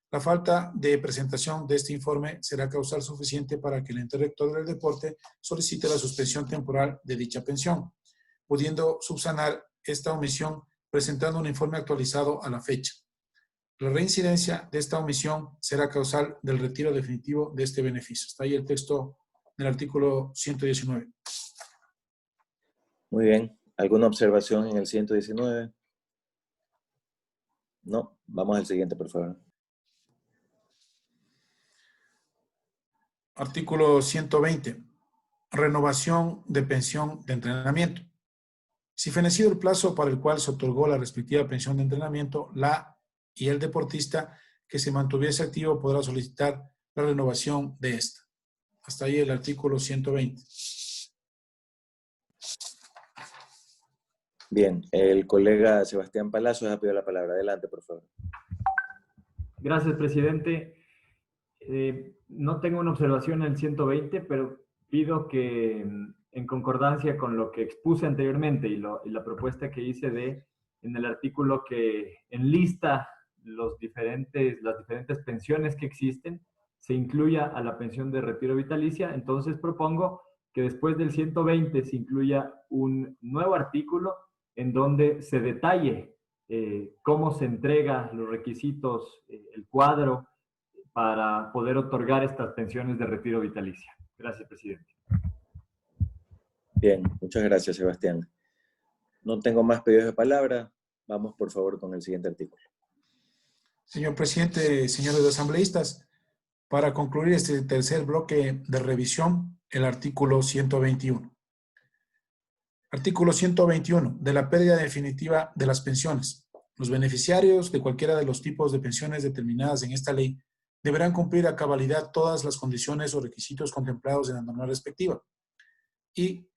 La falta de presentación de este informe será causal suficiente para que el ente rector del deporte solicite la suspensión temporal de dicha pensión, pudiendo subsanar esta omisión presentando un informe actualizado a la fecha. La reincidencia de esta omisión será causal del retiro definitivo de este beneficio. Está ahí el texto del artículo 119. Muy bien. ¿Alguna observación en el 119? No. Vamos al siguiente, por favor. Artículo 120. Renovación de pensión de entrenamiento. Si fenecido el plazo para el cual se otorgó la respectiva pensión de entrenamiento, la y el deportista que se mantuviese activo podrá solicitar la renovación de esta. Hasta ahí el artículo 120. Bien, el colega Sebastián Palacios ha pedido la palabra. Adelante, por favor. Gracias, presidente. No tengo una observación en el 120, pero pido que, en concordancia con lo que expuse anteriormente y la propuesta que hice en el artículo que enlista las diferentes pensiones que existen, se incluya a la pensión de retiro vitalicia. Entonces propongo que después del 120 se incluya un nuevo artículo en donde se detalle cómo se entrega los requisitos, el cuadro, para poder otorgar estas pensiones de retiro vitalicia. Gracias, presidente. Bien, muchas gracias, Sebastián. No tengo más pedidos de palabra. Vamos, por favor, con el siguiente artículo. Señor presidente, señores asambleístas, para concluir este tercer bloque de revisión, el artículo 121. Artículo 121. De la pérdida definitiva de las pensiones. Los beneficiarios de cualquiera de los tipos de pensiones determinadas en esta ley deberán cumplir a cabalidad todas las condiciones o requisitos contemplados en la norma respectiva y,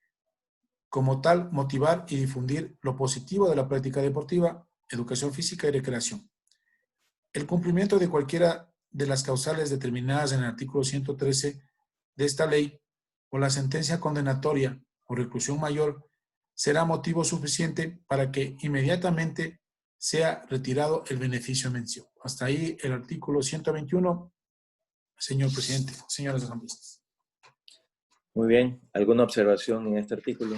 como tal, motivar y difundir lo positivo de la práctica deportiva, educación física y recreación. El cumplimiento de cualquiera de las causales determinadas en el artículo 113 de esta ley o la sentencia condenatoria o reclusión mayor será motivo suficiente para que inmediatamente sea retirado el beneficio en mención. Hasta ahí el artículo 121, señor presidente, señores asambleístas. Muy bien. ¿Alguna observación en este artículo?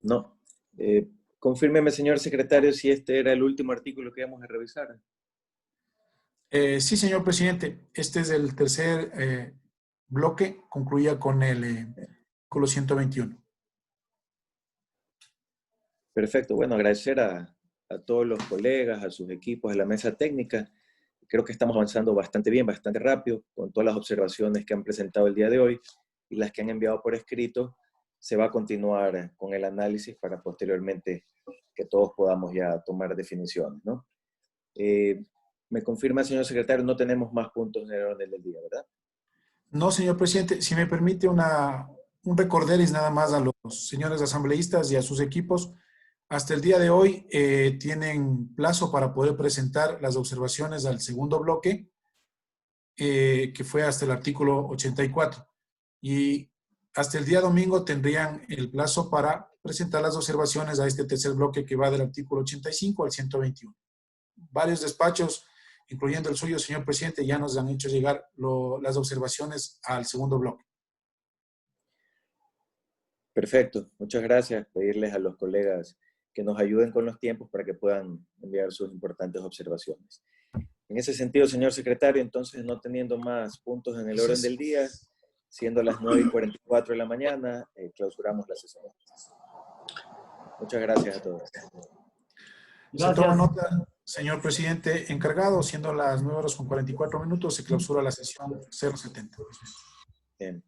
No. Confírmeme, señor secretario, si este era el último artículo que íbamos a revisar. Sí, señor presidente. Este es el tercer bloque. Concluía con el artículo 121. Perfecto. Bueno, agradecer a todos los colegas, a sus equipos, a la mesa técnica. Creo que estamos avanzando bastante bien, bastante rápido, con todas las observaciones que han presentado el día de hoy y las que han enviado por escrito. Se va a continuar con el análisis para posteriormente que todos podamos ya tomar definiciones, ¿no? Me confirma, señor secretario, no tenemos más puntos en el orden del día, ¿verdad? No, señor presidente. Si me permite un recorderis nada más a los señores asambleístas y a sus equipos. Hasta el día de hoy tienen plazo para poder presentar las observaciones al segundo bloque, que fue hasta el artículo 84. Y hasta el día domingo tendrían el plazo para presentar las observaciones a este tercer bloque que va del artículo 85 al 121. Varios despachos, incluyendo el suyo, señor presidente, ya nos han hecho llegar las observaciones al segundo bloque. Perfecto. Muchas gracias. Pedirles a los colegas que nos ayuden con los tiempos para que puedan enviar sus importantes observaciones. En ese sentido, señor secretario, entonces, no teniendo más puntos en el orden del día, siendo las 9:44 de la mañana, clausuramos la sesión. Muchas gracias a todos. Se toma nota, señor presidente encargado, siendo las 9:44 se clausura la sesión 070. Bien.